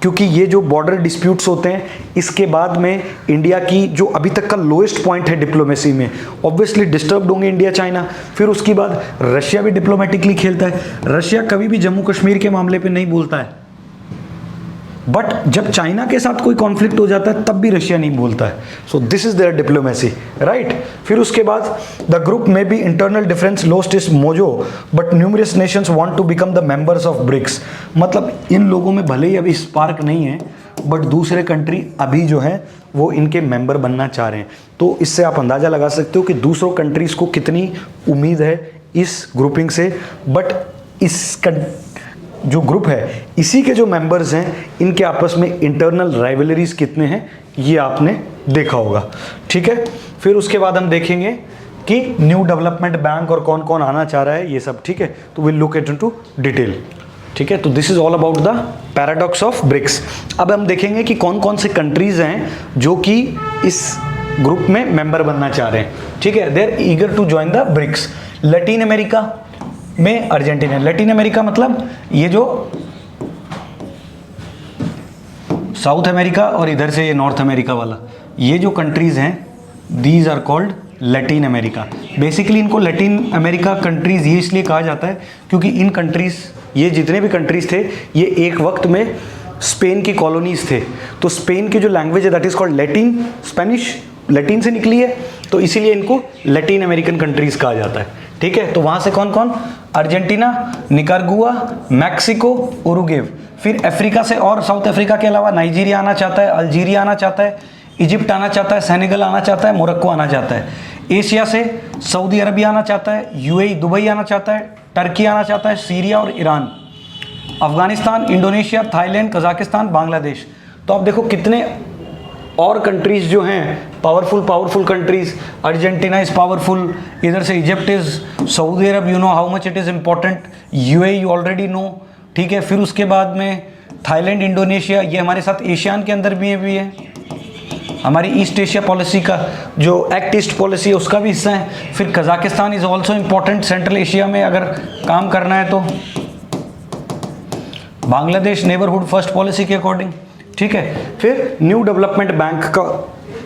क्योंकि ये जो बॉर्डर डिस्प्यूट्स होते हैं, इसके बाद में इंडिया की जो अभी तक का लोएस्ट पॉइंट है डिप्लोमेसी में, ऑब्वियसली डिस्टर्ब्ड होंगे इंडिया चाइना। फिर उसके बाद रशिया भी डिप्लोमेटिकली खेलता है। रशिया कभी भी जम्मू कश्मीर के मामले पे नहीं बोलता है, बट जब चाइना के साथ कोई कॉन्फ्लिक्ट हो जाता है तब भी रशिया नहीं बोलता है। So this is their diplomacy, right. फिर उसके बाद द ग्रुप में be internal difference lost its mojo but numerous nations want to become the members of BRICS. मतलब इन लोगों में भले ही अभी स्पार्क नहीं है, बट दूसरे कंट्री अभी जो है वो इनके मेंबर बनना चाह रहे हैं। तो इससे आप अंदाज़ा लगा सकते हो कि दूसरों कंट्रीज़ को कितनी उम्मीद है इस ग्रुपिंग से। बट इस जो ग्रुप है, इसी के जो मेंबर्स हैं, इनके आपस में इंटरनल राइवलरीज कितने हैं ये आपने देखा होगा। ठीक है, फिर उसके बाद हम देखेंगे कि न्यू डेवलपमेंट बैंक और कौन कौन आना चाह रहा है ये सब। ठीक है, तो will look it into detail. ठीक है, तो this is all about the paradox of BRICS. अब हम देखेंगे कि कौन कौन से कंट्रीज हैं जो कि इस ग्रुप में मेंबर बनना चाह रहे हैं, ठीक है। They are eager to join the BRICS. Latin America में अर्जेंटीना, लैटिन अमेरिका मतलब ये जो साउथ अमेरिका और इधर से ये नॉर्थ अमेरिका वाला, ये जो कंट्रीज़ हैं these are called Latin America. Basically इनको लैटिन अमेरिका कंट्रीज़ ये इसलिए कहा जाता है क्योंकि इन कंट्रीज़, ये जितने भी कंट्रीज़ थे ये एक वक्त में स्पेन की कॉलोनीज़ थे। तो स्पेन की जो लैंग्वेज है that is called Latin, Spanish Latin से निकली है, तो इसीलिए इनको लैटिन अमेरिकन कंट्रीज़ कहा जाता है, ठीक है। तो वहाँ से कौन कौन, अर्जेंटीना, निकारागुआ, मैक्सिको, उरुग्वे। फिर अफ्रीका से और साउथ अफ्रीका के अलावा नाइजीरिया आना चाहता है, अल्जीरिया आना चाहता है, इजिप्ट आना चाहता है, सेनेगल आना चाहता है, मोरक्को आना चाहता है। एशिया से सऊदी अरबिया आना चाहता है, यूएई दुबई आना चाहता है, टर्की आना चाहता है, सीरिया और Iran, Afghanistan, Indonesia, Thailand, Kazakhstan, Bangladesh. तो आप देखो कितने और कंट्रीज़ जो हैं powerful countries. Argentina is powerful, इधर से Egypt is, Saudi Arab you know how much it is important, UAE you already know, ठीक है। फिर उसके बाद में थाईलैंड, इंडोनेशिया, ये हमारे साथ एशियान के अंदर भी है, हमारी ईस्ट एशिया पॉलिसी का जो एक्ट ईस्ट पॉलिसी है उसका भी हिस्सा है। फिर Kazakhstan is also important central Asia में अगर काम करना है तो, बांग्लादेश नेबरहुड फर्स्ट पॉलिसी के अकॉर्डिंग, ठीक है। फिर न्यू डेवलपमेंट बैंक का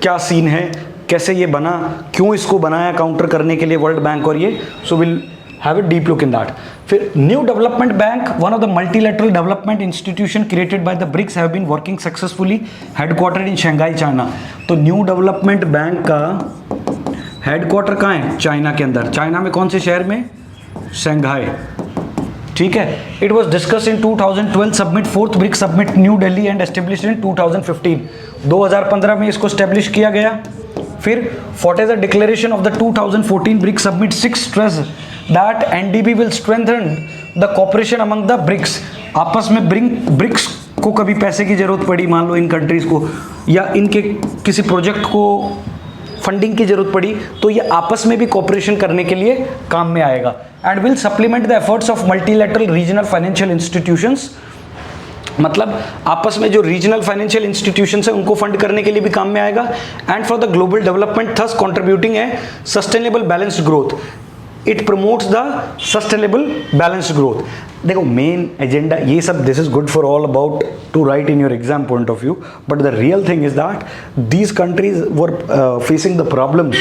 क्या सीन है, कैसे ये बना, क्यों इसको बनाया काउंटर करने के लिए वर्ल्ड बैंक और ये, so will have a deep look in that. फिर new development bank, one of the multilateral development institution created by the BRICS have been working successfully, headquartered in Shanghai, China. तो new development bank का headquarter कहाँ है, China के अंदर। China में कौन से शहर में, शंघाई, ठीक है। It was discuss in 2012, summit fourth BRICS summit new Delhi and establish in 2015। 2015 में इसको स्टेब्लिश किया गया। फिर what is the declaration of the 2014 BRICS summit 6 stress that NDB will strengthen the cooperation among the BRICS. आपस में BRICS को कभी पैसे की जरूरत पड़ी, मान लो इन कंट्रीज को, या इनके किसी प्रोजेक्ट को फंडिंग की जरूरत पड़ी, तो ये आपस में भी कॉपरेशन करने के लिए काम में आएगा। And will supplement the efforts of multilateral regional financial institutions, मतलब आपस में जो रीजनल फाइनेंशियल इंस्टीट्यूशंस है उनको फंड करने के लिए भी काम में आएगा। And for the global development thus contributing है sustainable balanced growth, it promotes the sustainable balanced growth. देखो मेन एजेंडा ये सब, this is good for all about to write in your exam point of view, but the real thing is that these countries were facing the problems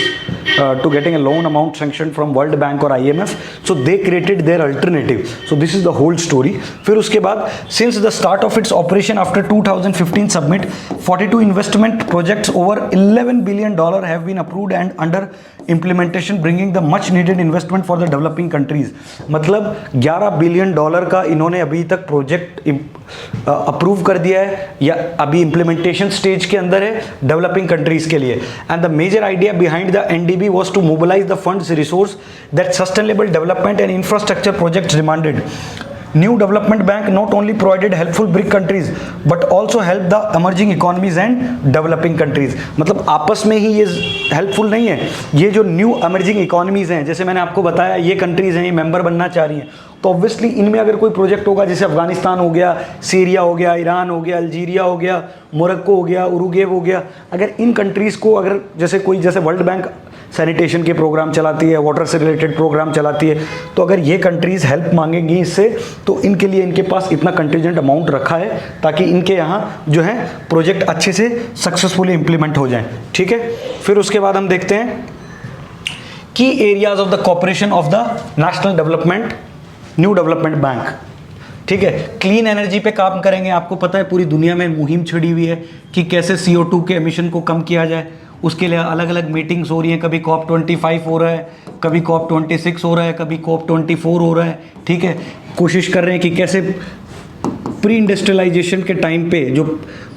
to getting a loan amount sanctioned from World Bank or IMF, so they created their alternative. So this is the whole story. फिर उसके बाद since the start of its operation after 2015 summit, 42 investment projects over $11 billion have been approved and under implementation, bringing the much needed investment for the developing countries. मतलब $11 billion का इन्होंने अभी तक project approve कर दिया है या अभी इम्प्लीमेंटेशन स्टेज के अंदर है डेवलपिंग कंट्रीज के लिए। And the major idea behind the NDB was to mobilize the funds resource that sustainable development and infrastructure projects demanded. New Development Bank not only provided helpful BRIC countries but also helped the emerging economies and developing countries. मतलब आपस में ही ये helpful नहीं है, ये जो new emerging economies हैं, जैसे मैंने आपको बताया ये कंट्रीज़ हैं, ये मेंबर बनना चाह रही हैं, तो ऑब्वियसली इनमें अगर कोई प्रोजेक्ट होगा, जैसे अफगानिस्तान हो गया, सीरिया हो गया, ईरान हो गया, अल्जीरिया हो गया, मोरक्को हो गया, उरुग्वे हो गया, अगर इन कंट्रीज़ को अगर जैसे कोई जैसे वर्ल्ड बैंक सैनिटेशन के प्रोग्राम चलाती है, वाटर से रिलेटेड प्रोग्राम चलाती है, तो अगर ये कंट्रीज़ हेल्प मांगेंगी इससे, तो इनके लिए इनके पास इतना कंटीजेंट अमाउंट रखा है ताकि इनके यहाँ जो है प्रोजेक्ट अच्छे से सक्सेसफुली इम्प्लीमेंट हो जाएं, ठीक है। फिर उसके बाद हम देखते हैं की areas of the cooperation of the national development new development bank, ठीक है। क्लीन एनर्जी पे काम करेंगे, आपको पता है पूरी दुनिया में मुहिम छिड़ी हुई है कि कैसे CO2 के एमिशन को कम किया जाए, उसके लिए अलग अलग मीटिंग्स हो रही हैं, कभी COP25 हो रहा है, कभी COP26 हो रहा है, कभी COP24 हो रहा है, ठीक है। कोशिश कर रहे हैं कि कैसे प्री इंडस्ट्रियलाइजेशन के टाइम पे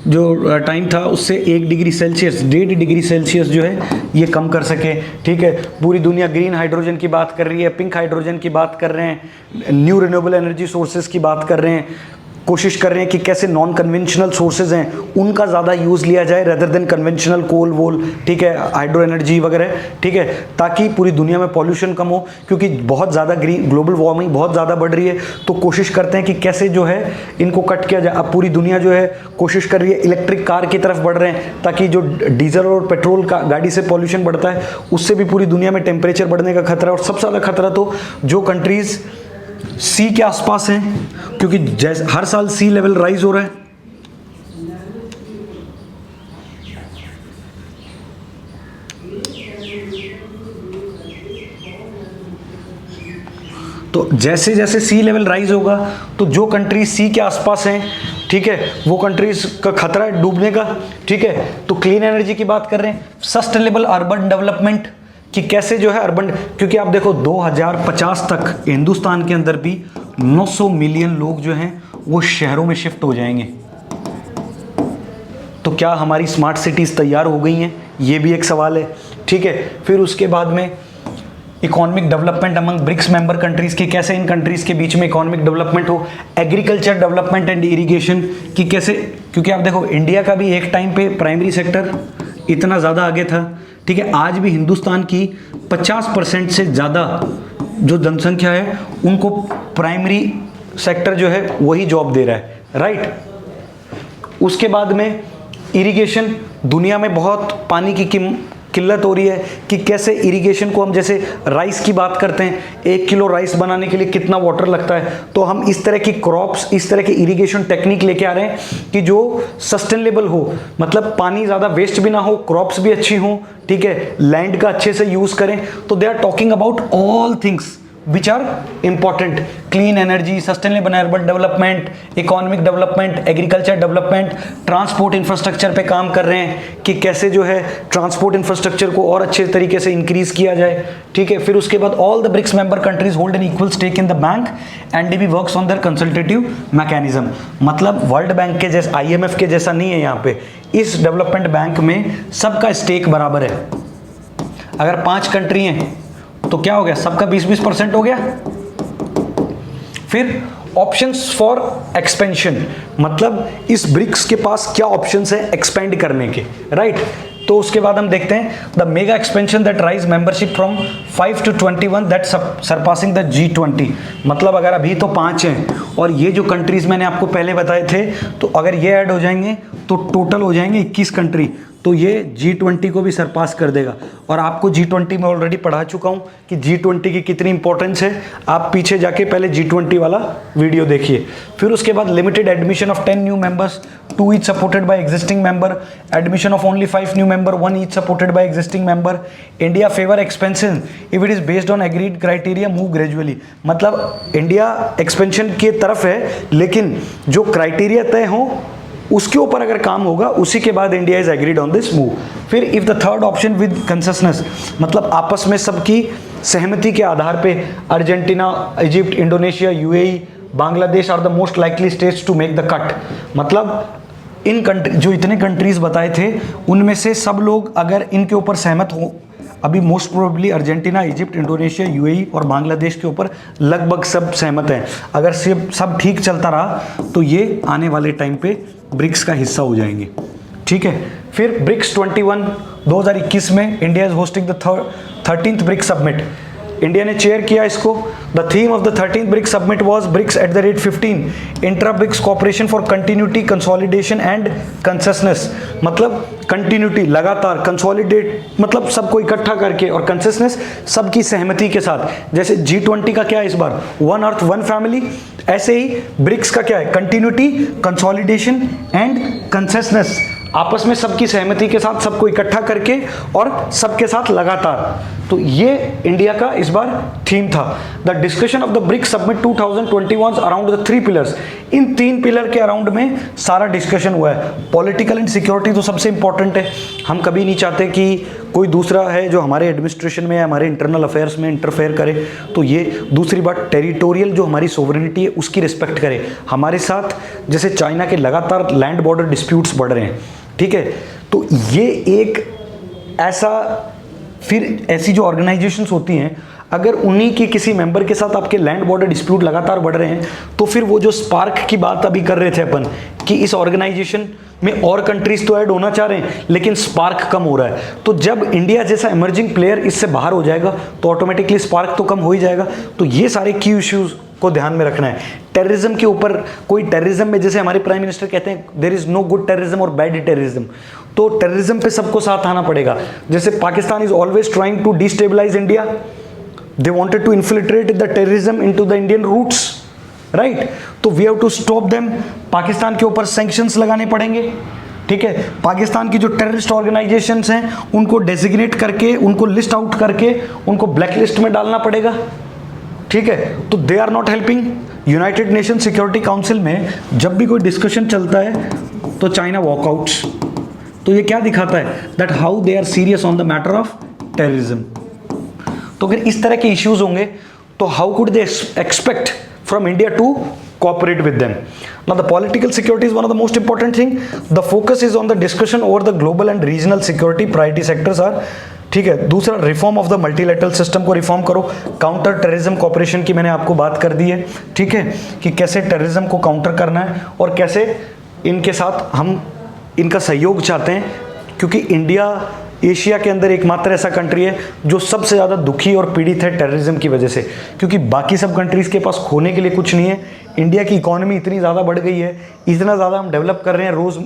जो टाइम था उससे 1 डिग्री सेल्सियस 1.5 डिग्री सेल्सियस जो है ये कम कर सके, ठीक है। पूरी दुनिया ग्रीन हाइड्रोजन की बात कर रही है, पिंक हाइड्रोजन की बात कर रहे हैं, न्यू रिन्यूएबल एनर्जी सोर्सेज की बात कर रहे हैं, कोशिश कर रहे हैं कि कैसे नॉन कन्वेंशनल सोर्सेज हैं उनका ज़्यादा यूज़ लिया जाए रेदर देन कन्वेंशनल कोल वोल, ठीक है, हाइड्रो एनर्जी वगैरह, ठीक है, ताकि पूरी दुनिया में पॉल्यूशन कम हो, क्योंकि बहुत ज़्यादा ग्लोबल वार्मिंग बहुत ज़्यादा बढ़ रही है। तो कोशिश करते हैं कि कैसे जो है इनको कट किया जाए। अब पूरी दुनिया जो है कोशिश कर रही है इलेक्ट्रिक कार की तरफ बढ़ रहे हैं, ताकि जो डीजल और पेट्रोल का गाड़ी से पॉल्यूशन बढ़ता है उससे भी पूरी दुनिया में टेम्परेचर बढ़ने का खतरा है। और सबसे ज़्यादा खतरा तो जो कंट्रीज़ सी के आसपास हैं, क्योंकि जैसे हर साल सी लेवल राइज हो रहा है। तो जैसे जैसे सी लेवल राइज होगा तो जो कंट्रीज सी के आसपास हैं, ठीक है, वो कंट्रीज का खतरा है डूबने का, ठीक है। तो क्लीन एनर्जी की बात कर रहे हैं, सस्टेनेबल अर्बन डेवलपमेंट कि कैसे जो है अर्बन, क्योंकि आप देखो 2050 तक हिंदुस्तान के अंदर भी 900 मिलियन लोग जो हैं वो शहरों में शिफ्ट हो जाएंगे। तो क्या हमारी स्मार्ट सिटीज़ तैयार हो गई हैं, ये भी एक सवाल है, ठीक है। फिर उसके बाद में economic development among BRICS member countries की, कैसे इन कंट्रीज के बीच में इकोनॉमिक डेवलपमेंट हो। एग्रीकल्चर डेवलपमेंट एंड इरिगेशन की कैसे, क्योंकि आप देखो इंडिया का भी एक टाइम पे प्राइमरी सेक्टर इतना ज़्यादा आगे था, ठीक है। आज भी हिंदुस्तान की 50% से ज़्यादा जो जनसंख्या है उनको प्राइमरी सेक्टर जो है वही जॉब दे रहा है, राइट। उसके बाद में इरिगेशन, दुनिया में बहुत पानी की किल्लत हो रही है कि कैसे इरिगेशन को हम, जैसे राइस की बात करते हैं, 1 किलो राइस बनाने के लिए कितना वाटर लगता है, तो हम इस तरह की क्रॉप्स, इस तरह की इरिगेशन टेक्निक लेके आ रहे हैं कि जो सस्टेनेबल हो, मतलब पानी ज़्यादा वेस्ट भी ना हो, क्रॉप्स भी अच्छी हों, ठीक है, लैंड का अच्छे से यूज़ करें। तो they are talking about all things which are important, clean energy, sustainable urban development, economic development, agriculture development, transport infrastructure पे काम कर रहे हैं कि कैसे जो है ट्रांसपोर्ट इंफ्रास्ट्रक्चर को और अच्छे तरीके से इंक्रीज किया जाए, ठीक है। फिर उसके बाद all the BRICS member countries hold an equal stake in the bank, NDB works on their consultative mechanism, मतलब वर्ल्ड बैंक के जैसे, IMF के जैसा नहीं है यहाँ पे। इस डेवलपमेंट बैंक में सबका स्टेक बराबर है। अगर 5 कंट्री हैं तो क्या हो गया, सबका 20-20% हो गया। फिर ऑप्शंस फॉर एक्सपेंशन, मतलब इस ब्रिक्स के पास क्या ऑप्शंस है एक्सपेंड करने के, राइट। तो उसके बाद हम देखते हैं the mega expansion that rise membership from 5 to 21 that surpassing the G20, मतलब अगर अभी तो 5 हैं और ये जो कंट्रीज मैंने आपको पहले बताए थे, तो अगर ये ऐड हो जाएंगे तो टोटल हो जाएंगे 21 कंट्री, तो ये G20 को भी सरपास कर देगा। और आपको G20 में ऑलरेडी पढ़ा चुका हूँ कि G20 की कितनी इंपॉर्टेंस है, आप पीछे जाके पहले G20 वाला वीडियो देखिए। फिर उसके बाद limited admission of 10 new members, 2 each supported by existing member, admission of only 5 new member, 1 each supported by existing member. India favour expansion if it is based on agreed criteria move gradually, मतलब India expansion की तरफ है, लेकिन जो criteria तय हो उसके ऊपर अगर काम होगा उसी के बाद India is agreed on this move. फिर if the third option with concessions, मतलब आपस में सबकी सहमति के आधार पे Argentina, Egypt, Indonesia, UAE, Bangladesh are the most likely states to make the cut, मतलब इन कंट्री, जो इतने कंट्रीज बताए थे उनमें से सब लोग अगर इनके ऊपर सहमत हो, अभी most probably Argentina, Egypt, Indonesia, UAE और बांग्लादेश के ऊपर लगभग सब सहमत हैं। अगर सब ठीक चलता रहा तो ये आने वाले टाइम पे ब्रिक्स का हिस्सा हो जाएंगे, ठीक है। फिर ब्रिक्स 21 2021 में India is hosting the 13th BRICS summit, India ने चेयर किया इसको। The theme of the 13th BRICS summit was BRICS @15 intra BRICS cooperation for continuity, consolidation and concessions, मतलब कंटिन्यूटी लगातार, कंसोलिडेट मतलब सबको इकट्ठा करके, और कंसेशनस सबकी सहमति के साथ। जैसे G20 का क्या है इस बार, 1 अर्थ 1 फैमिली, ऐसे ही ब्रिक्स का क्या है, कंटिन्यूटी, कंसोलिडेशन एंड कंसेशनस, आपस में सबकी सहमति के साथ सबको इकट्ठा करके और सबके साथ लगातार। तो ये इंडिया का इस बार थीम था। The discussion of the BRICS summit 2021 around the 3 pillars, इन 3 पिलर के अराउंड में सारा डिस्कशन हुआ है। पॉलिटिकल एंड सिक्योरिटी तो सबसे इंपॉर्टेंट है, हम कभी नहीं चाहते कि कोई दूसरा है जो हमारे एडमिनिस्ट्रेशन में, हमारे इंटरनल अफेयर्स में इंटरफेयर करे, तो ये दूसरी बात। टेरिटोरियल जो हमारी सोवरेनिटी है उसकी रिस्पेक्ट करे। हमारे साथ जैसे चाइना के लगातार लैंड बॉर्डर डिस्प्यूट्स बढ़ रहे हैं, ठीक है, तो ये एक ऐसा, फिर ऐसी जो ऑर्गेनाइजेशंस होती हैं, अगर उन्हीं के किसी मेंबर के साथ आपके लैंड बॉर्डर डिस्प्यूट लगातार बढ़ रहे हैं, तो फिर वो जो स्पार्क की बात अभी कर रहे थे अपन कि इस ऑर्गेनाइजेशन में और कंट्रीज तो ऐड होना चाह रहे हैं लेकिन स्पार्क कम हो रहा है, तो जब इंडिया जैसा इमर्जिंग प्लेयर इससे बाहर हो जाएगा तो ऑटोमेटिकली स्पार्क तो कम हो ही जाएगा। तो ये सारे की इश्यूज को ध्यान में रखना है। टेररिज्म के ऊपर, कोई टेररिज्म में जैसे हमारे प्राइम मिनिस्टर कहते हैं there is no good terrorism और बैड टेररिज्म, तो टेररिज्म पे सबको साथ आना पड़ेगा। जैसे Pakistan is always trying to destabilise India, they wanted to infiltrate the terrorism into the Indian roots, right? तो we have to stop them. Pakistan के ऊपर सैंक्शंस लगाने पड़ेंगे, ठीक है? पाकिस्तान की जो टेररिस्ट ऑर्गेनाइजेशंस हैं उनको डेजिग्नेट करके, उनको लिस्ट आउट करके उनको ब्लैक लिस्ट में डालना पड़ेगा, ठीक है? तो they are not helping. United Nation Security Council में जब भी कोई डिस्कशन चलता है तो चाइना वॉकआउट्स, तो ये क्या दिखाता है? That how they are serious on the matter of terrorism. तो अगर इस तरह के इश्यूज होंगे तो how could they expect from India to cooperate with them? Now the political security is one of the most important thing. The focus is on the discussion over the global and regional security priority sectors are, ठीक है? दूसरा, reform of the multilateral system को reform करो। Counter terrorism corporation की मैंने आपको बात कर दी है, ठीक है, कि कैसे टेररिज्म को काउंटर करना है और कैसे इनके साथ हम इनका सहयोग चाहते हैं, क्योंकि इंडिया एशिया के अंदर एकमात्र ऐसा कंट्री है जो सबसे ज़्यादा दुखी और पीड़ित है टेररिज्म की वजह से, क्योंकि बाकी सब कंट्रीज़ के पास खोने के लिए कुछ नहीं है। इंडिया की इकोनॉमी इतनी ज़्यादा बढ़ गई है, इतना ज़्यादा हम डेवलप कर रहे हैं रोज़,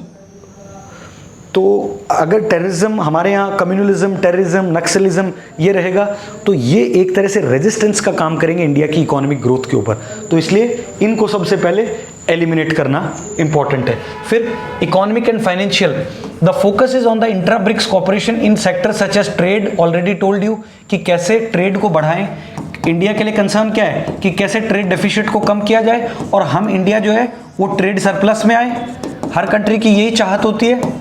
तो अगर टेररिज्म हमारे यहाँ, कम्युनलिज्म, टेररिज्म, नक्सलिज्म ये रहेगा तो ये एक तरह से रेजिस्टेंस का काम करेंगे इंडिया की इकोनॉमिक ग्रोथ के ऊपर। तो इसलिए इनको सबसे पहले एलिमिनेट करना इंपॉर्टेंट है। फिर economic and financial, the focus is on the intra BRICS cooperation in sector such as trade. Already told you कि कैसे ट्रेड को बढ़ाएं। इंडिया के लिए कंसर्न क्या है कि कैसे ट्रेड डेफिसिट को कम किया जाए और हम इंडिया जो है वो ट्रेड सरप्लस में आए। हर कंट्री की यही चाहत होती है।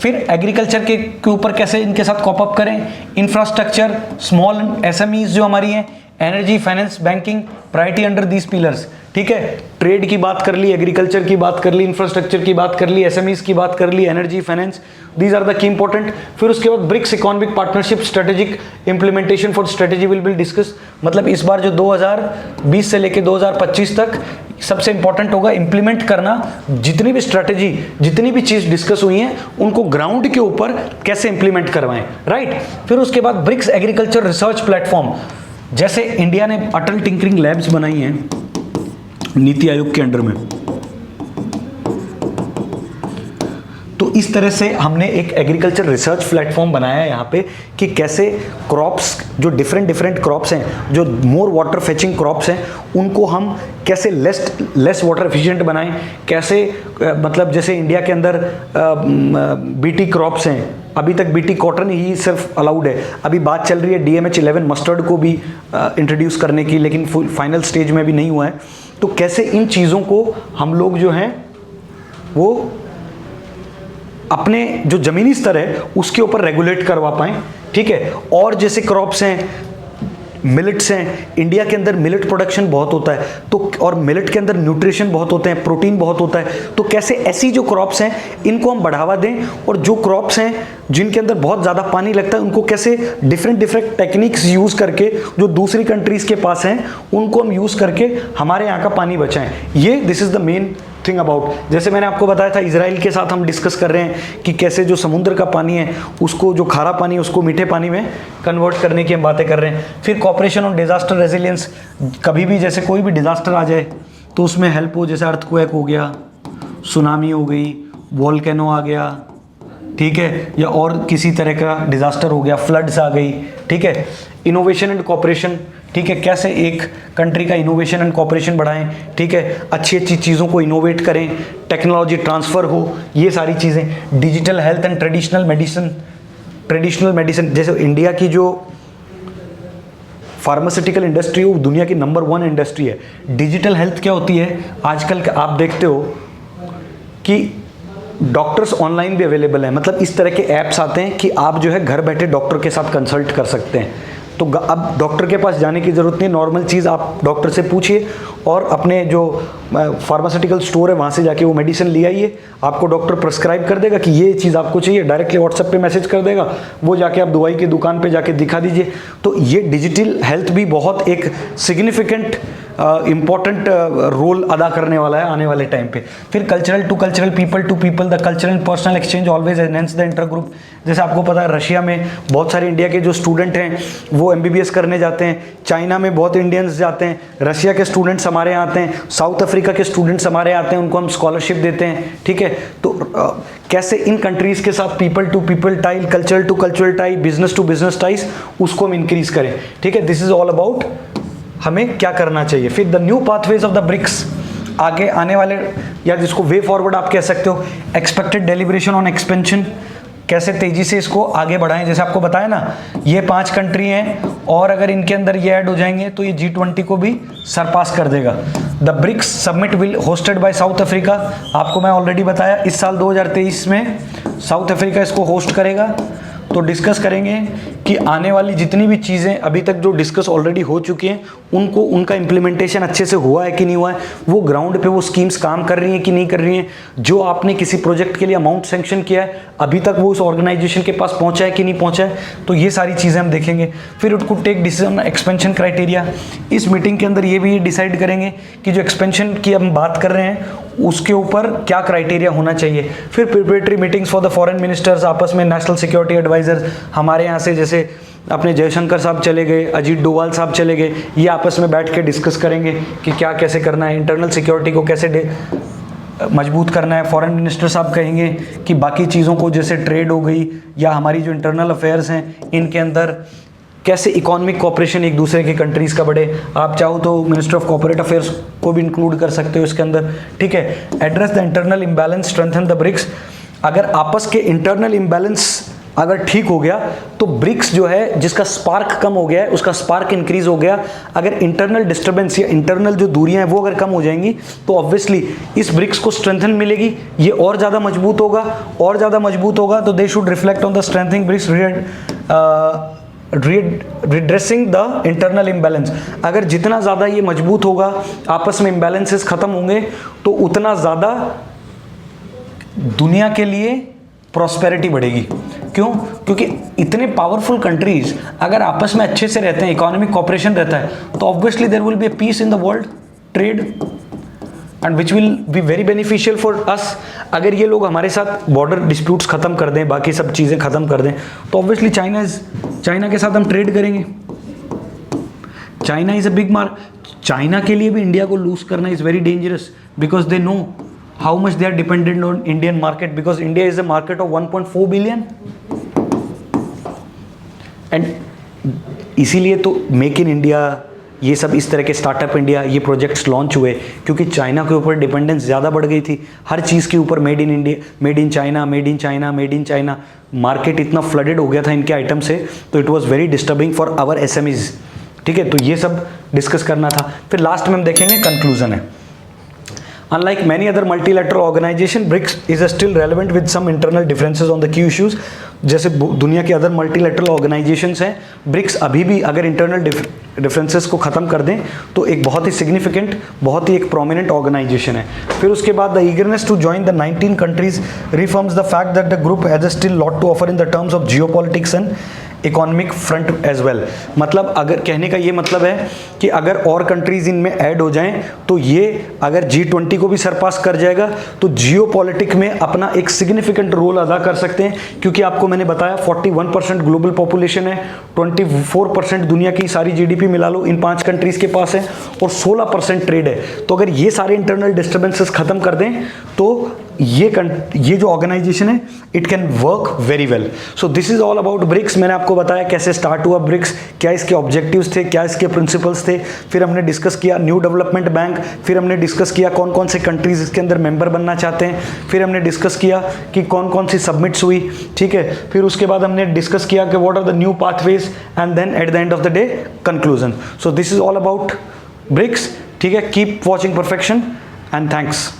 फिर एग्रीकल्चर के ऊपर कैसे इनके साथ कॉप अप करें। इंफ्रास्ट्रक्चर, स्मॉल एसएमईज जो हमारी हैं, energy, finance, banking, priority under these pillars, ठीक है? ट्रेड की बात कर ली, एग्रीकल्चर की बात कर ली, इंफ्रास्ट्रक्चर की बात कर ली, एसएमईज की बात कर ली, energy, finance, these are the key important. फिर उसके बाद BRICS economic partnership strategic implementation for strategy will be discuss. मतलब इस बार जो 2020 से लेकर 2025 तक सबसे इंपॉर्टेंट होगा इंप्लीमेंट करना। जितनी भी स्ट्रेटेजी, जितनी भी चीज डिस्कस हुई हैं उनको ग्राउंड के ऊपर कैसे इंप्लीमेंट करवाएं, राइट? फिर उसके बाद ब्रिक्स एग्रीकल्चर रिसर्च प्लेटफॉर्म, जैसे इंडिया ने अटल टिंकरिंग लैब्स बनाई हैं नीति आयोग के अंडर में, तो इस तरह से हमने एक एग्रीकल्चर रिसर्च प्लेटफॉर्म बनाया है यहाँ पे कि कैसे क्रॉप्स, जो डिफरेंट क्रॉप्स हैं, जो मोर वाटर फेचिंग क्रॉप्स हैं, उनको हम कैसे लेस वाटर एफिशिएंट बनाएं। कैसे मतलब जैसे इंडिया के अंदर बीटी क्रॉप्स हैं, अभी तक बीटी कॉटन ही सिर्फ अलाउड है। अभी बात चल रही है DMH11 मस्टर्ड को भी इंट्रोड्यूस करने की, लेकिन फाइनल स्टेज में भी नहीं हुआ है। तो कैसे इन चीज़ों को हम लोग जो हैं वो अपने जो ज़मीनी स्तर है उसके ऊपर रेगुलेट करवा पाएँ, ठीक है? और जैसे क्रॉप्स हैं, मिलेट्स हैं, इंडिया के अंदर मिलेट प्रोडक्शन बहुत होता है, तो और मिलेट के अंदर न्यूट्रिशन बहुत होते हैं, प्रोटीन बहुत होता है, तो कैसे ऐसी जो क्रॉप्स हैं इनको हम बढ़ावा दें, और जो क्रॉप्स हैं जिनके अंदर बहुत ज़्यादा पानी लगता है उनको कैसे डिफरेंट टेक्निक्स यूज़ करके जो दूसरी कंट्रीज़ के पास हैं उनको हम यूज़ करके हमारे यहाँ का पानी बचाएं। ये this is the main thing about. जैसे मैंने आपको बताया था इजराइल के साथ हम डिस्कस कर रहे हैं कि कैसे जो समुद्र का पानी है उसको, जो खारा पानी है उसको मीठे पानी में कन्वर्ट करने की हम बातें कर रहे हैं। फिर कॉपरेशन ऑन डिजास्टर रेजिलियंस, कभी भी जैसे कोई भी डिजास्टर आ जाए तो उसमें हेल्प हो, जैसे अर्थक्वेक हो गया, सुनामी हो गई, वोल्केनो आ गया, ठीक है, या और किसी तरह का डिजास्टर हो गया, फ्लड्स आ गई, ठीक है। इनोवेशन एंड कॉपरेशन, ठीक है, कैसे एक कंट्री का इनोवेशन एंड कॉपरेशन बढ़ाएं, ठीक है, अच्छी अच्छी चीज़ों को इनोवेट करें, टेक्नोलॉजी ट्रांसफ़र हो, ये सारी चीज़ें। Digital health and traditional medicine, जैसे इंडिया की जो फार्मास्यूटिकल इंडस्ट्री वो दुनिया की नंबर 1 इंडस्ट्री है। डिजिटल हेल्थ क्या होती है, आजकल आप देखते हो कि डॉक्टर्स ऑनलाइन भी अवेलेबल हैं, मतलब इस तरह के ऐप्स आते हैं कि आप जो है घर बैठे डॉक्टर के साथ कंसल्ट कर सकते हैं। तो अब डॉक्टर के पास जाने की ज़रूरत नहीं, नॉर्मल चीज़ आप डॉक्टर से पूछिए और अपने जो फार्मास्यूटिकल स्टोर है वहाँ से जाके वो मेडिसिन ले आइए। आपको डॉक्टर प्रिस्क्राइब कर देगा कि ये चीज़ आपको चाहिए, डायरेक्टली व्हाट्सएप पे मैसेज कर देगा, वो जाके आप दवाई की दुकान पे जाके दिखा दीजिए। तो ये डिजिटल हेल्थ भी बहुत एक सिग्निफिकेंट इम्पॉर्टेंट रोल अदा करने वाला है आने वाले टाइम पे। फिर cultural to cultural, people to people, the cultural personal exchange always enhance the inter group. जैसे आपको पता है रशिया में बहुत सारे इंडिया के जो स्टूडेंट हैं वो MBBS करने जाते हैं, चाइना में बहुत इंडियंस जाते हैं, रशिया के स्टूडेंट्स हमारे यहाँ आते हैं, साउथ अफ्रीका के स्टूडेंट्स हमारे यहाँ आते हैं, उनको हम स्कॉलरशिप देते हैं, ठीक है। तो कैसे इन कंट्रीज़ के साथ people to people tie, cultural to cultural tie, business to business ties, उसको हम इंक्रीज करें, ठीक है। दिस इज ऑल अबाउट हमें क्या करना चाहिए। फिर the new pathways of the BRICS, आगे आने वाले, या जिसको वे फॉरवर्ड आप कह सकते हो, एक्सपेक्टेड डेलिब्रेशन ऑन एक्सपेंशन, कैसे तेजी से इसको आगे बढ़ाएं। जैसे आपको बताया ना, ये 5 कंट्री हैं और अगर इनके अंदर ये ऐड हो जाएंगे तो ये G20 को भी सरपास कर देगा। The BRICS summit will hosted by South Africa, आपको मैं ऑलरेडी बताया इस साल 2023 में साउथ अफ्रीका इसको होस्ट करेगा। तो डिस्कस करेंगे कि आने वाली जितनी भी चीज़ें अभी तक जो डिस्कस ऑलरेडी हो चुकी हैं उनको, उनका इम्प्लीमेंटेशन अच्छे से हुआ है कि नहीं हुआ है, वो ग्राउंड पे वो स्कीम्स काम कर रही हैं कि नहीं कर रही हैं, जो आपने किसी प्रोजेक्ट के लिए अमाउंट सैंक्शन किया है अभी तक वो उस ऑर्गेनाइजेशन के पास पहुंचा है कि नहीं पहुंचा है। तो ये सारी चीज़ें हम देखेंगे। फिर उनको टेक डिसीजन एक्सपेंशन क्राइटेरिया, इस मीटिंग के अंदर ये भी डिसाइड करेंगे कि जो एक्सपेंशन की हम बात कर रहे हैं उसके ऊपर क्या क्राइटेरिया होना चाहिए। फिर preparatory meetings for the foreign ministers, आपस में नेशनल सिक्योरिटी एडवाइजर्स, हमारे यहाँ से जैसे अपने जयशंकर साहब चले गए, अजीत डोवाल साहब चले गए, ये आपस में बैठ के डिस्कस करेंगे कि क्या कैसे करना है, इंटरनल सिक्योरिटी को कैसे मजबूत करना है। फॉरेन मिनिस्टर साहब कहेंगे कि बाकी चीज़ों को, जैसे ट्रेड हो गई या हमारी जो इंटरनल अफेयर्स हैं, इनके अंदर कैसे इकोनॉमिक कोऑपरेशन एक दूसरे की कंट्रीज़ का बढ़े। आप चाहो तो मिनिस्टर ऑफ कॉर्पोरेट अफेयर्स को भी इंक्लूड कर सकते हो इसके अंदर, ठीक है। Address the internal imbalance, strengthen the BRICS, अगर आपस के इंटरनल इम्बैलेंस अगर ठीक हो गया तो ब्रिक्स जो है, जिसका स्पार्क कम हो गया है उसका स्पार्क इंक्रीज हो गया। अगर इंटरनल डिस्टर्बेंस या इंटरनल जो दूरियां हैं वो अगर कम हो जाएंगी तो ऑब्वियसली इस ब्रिक्स को स्ट्रेंथन मिलेगी, ये और ज़्यादा मजबूत होगा, और ज़्यादा मजबूत होगा। तो they should reflect on the strengthening BRICS, redressing the internal imbalance. अगर जितना ज़्यादा ये मजबूत होगा, आपस में इम्बैलेंसेस खत्म होंगे, तो उतना ज़्यादा दुनिया के लिए प्रॉस्पेरिटी बढ़ेगी। क्यों? क्योंकि इतने पावरफुल कंट्रीज अगर आपस में अच्छे से रहते हैं, इकोनॉमिक कॉपरेशन रहता है, तो obviously there will be a peace in the world, trade, and which will be very beneficial for us. अगर ये लोग हमारे साथ बॉर्डर डिस्प्यूट्स खत्म कर दें, बाकी सब चीज़ें खत्म कर दें, तो ऑब्वियसली चाइना के साथ हम ट्रेड करेंगे। China is a big market, China के लिए भी इंडिया को लूज करना is very dangerous, because they know how much they are dependent on Indian market, because India is a market of 1.4 billion, and इसीलिए तो make in India, ये सब इस तरह के स्टार्टअप इंडिया, ये प्रोजेक्ट्स लॉन्च हुए क्योंकि चाइना के ऊपर डिपेंडेंस ज़्यादा बढ़ गई थी। हर चीज़ के ऊपर made in India, made in China, made in China, made in China, market इतना फ्लडेड हो गया था इनके आइटम से, तो it was very disturbing for our SMEs, ठीक है। तो ये सब डिस्कस करना था। फिर लास्ट में हम देखेंगे कंक्लूजन है। Unlike many other multilateral organizations, BRICS is still relevant with some internal differences on the key issues. जैसे दुनिया के अदर मल्टीलेटरल ऑर्गेनाइजेशंस हैं, ब्रिक्स अभी भी अगर इंटरनल डिफरेंसेस को ख़त्म कर दें तो एक बहुत ही सिग्निफिकेंट, बहुत ही एक प्रोमिनेंट ऑर्गेनाइजेशन है। फिर उसके बाद the eagerness to join the 19 countries reforms the fact that the group has still lot to offer in the terms of geopolitics and economic front as well. मतलब अगर कहने का ये मतलब है कि अगर और कंट्रीज इनमें ऐड हो जाएं तो ये अगर G20 को भी सरपास कर जाएगा तो जियोपॉलिटिक में अपना एक सिग्निफिकेंट रोल अदा कर सकते हैं, क्योंकि आपको मैंने बताया 41% ग्लोबल पॉपुलेशन है, 24% दुनिया की सारी GDP मिला लो इन 5 कंट्रीज के पास है, और 16% ट्रेड है। तो अगर ये सारे इंटरनल डिस्टर्बेंसेस खत्म कर दें तो ये जो ऑर्गेनाइजेशन है it can work very well. So this is all about BRICS. मैंने आपको बताया कैसे स्टार्ट हुआ ब्रिक्स, क्या इसके ऑब्जेक्टिव्स थे, क्या इसके प्रिंसिपल्स थे। फिर हमने डिस्कस किया न्यू डेवलपमेंट बैंक, फिर हमने डिस्कस किया कौन कौन से कंट्रीज इसके अंदर मेंबर बनना चाहते हैं, फिर हमने डिस्कस किया कि कौन कौन सी सबमिट्स हुई, ठीक है। फिर उसके बाद हमने डिस्कस किया कि what are the new pathways, and then at the end of the day conclusion. So this is all about BRICS, ठीक है। Keep watching Perfection and thanks.